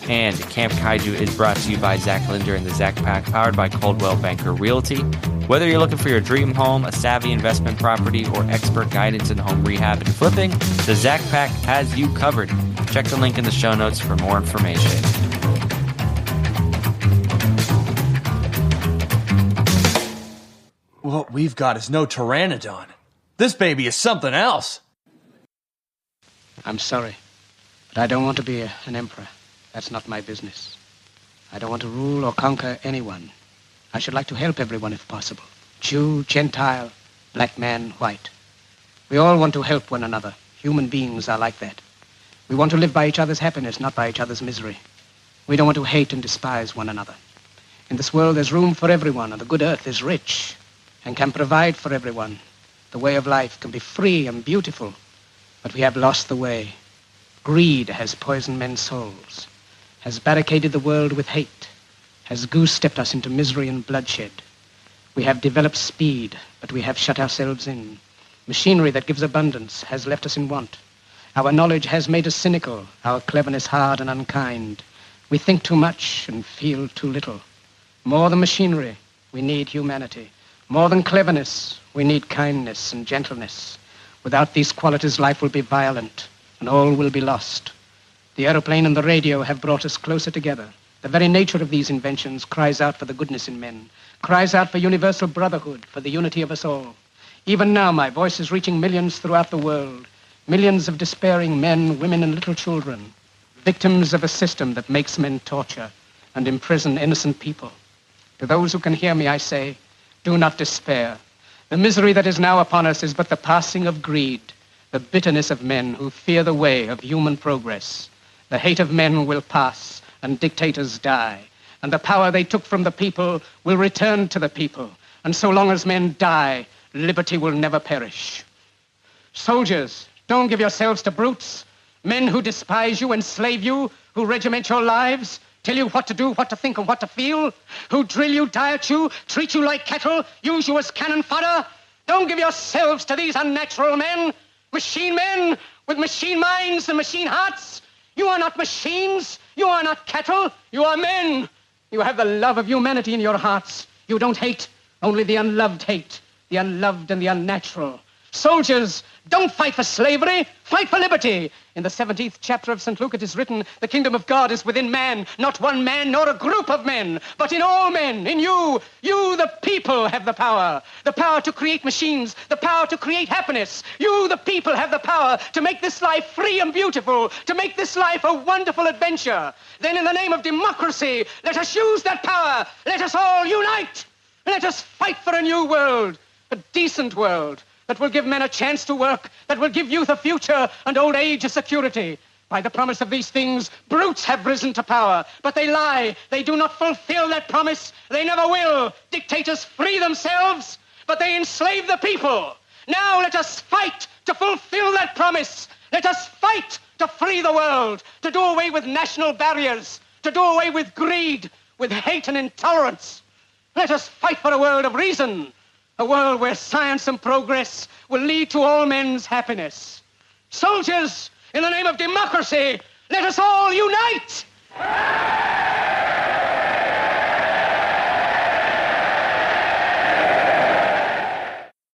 [SPEAKER 1] And Camp Kaiju is brought to you by Zach Linder and the Zach Pack, powered by Coldwell Banker Realty. Whether you're looking for your dream home, a savvy investment property, or expert guidance in home rehab and flipping, the Zach Pack has you covered. Check the link in the show notes for more information.
[SPEAKER 9] What we've got is no Pteranodon. This baby is something else.
[SPEAKER 10] I'm sorry, but I don't want to be an emperor. That's not my business. I don't want to rule or conquer anyone. I should like to help everyone if possible. Jew, Gentile, black man, white. We all want to help one another. Human beings are like that. We want to live by each other's happiness, not by each other's misery. We don't want to hate and despise one another. In this world, there's room for everyone, and the good earth is rich and can provide for everyone. The way of life can be free and beautiful, but we have lost the way. Greed has poisoned men's souls, has barricaded the world with hate, has goose-stepped us into misery and bloodshed. We have developed speed, but we have shut ourselves in. Machinery that gives abundance has left us in want. Our knowledge has made us cynical, our cleverness hard and unkind. We think too much and feel too little. More than machinery, we need humanity. More than cleverness, we need kindness and gentleness. Without these qualities, life will be violent, and all will be lost. The aeroplane and the radio have brought us closer together. The very nature of these inventions cries out for the goodness in men, cries out for universal brotherhood, for the unity of us all. Even now, my voice is reaching millions throughout the world, millions of despairing men, women, and little children, victims of a system that makes men torture and imprison innocent people. To those who can hear me, I say, do not despair. The misery that is now upon us is but the passing of greed, the bitterness of men who fear the way of human progress. The hate of men will pass, and dictators die. And the power they took from the people will return to the people. And so long as men die, liberty will never perish. Soldiers, don't give yourselves to brutes. Men who despise you, enslave you, who regiment your lives, tell you what to do, what to think, and what to feel, who drill you, diet you, treat you like cattle, use you as cannon fodder. Don't give yourselves to these unnatural men with machine minds and machine hearts. You are not machines. You are not cattle. You are men. You have the love of humanity in your hearts. You don't hate. Only the unloved hate. The unloved and the unnatural. Soldiers, don't fight for slavery. Fight for liberty. In the 17th chapter of St. Luke it is written, the kingdom of God is within man, not one man nor a group of men, but in all men, in you. You, the people, have the power. The power to create machines, the power to create happiness. You, the people, have the power to make this life free and beautiful, to make this life a wonderful adventure. Then in the name of democracy, let us use that power. Let us all unite. Let us fight for a new world, a decent world, that will give men a chance to work, that will give youth a future and old age a security. By the promise of these things, brutes have risen to power, but they lie. They do not fulfill that promise. They never will. Dictators free themselves, but they enslave the people. Now let us fight to fulfill that promise. Let us fight to free the world, to do away with national barriers, to do away with greed, with hate and intolerance. Let us fight for a world of reason, a world where science and progress will lead to all men's happiness. Soldiers, in the name of democracy, let us all unite!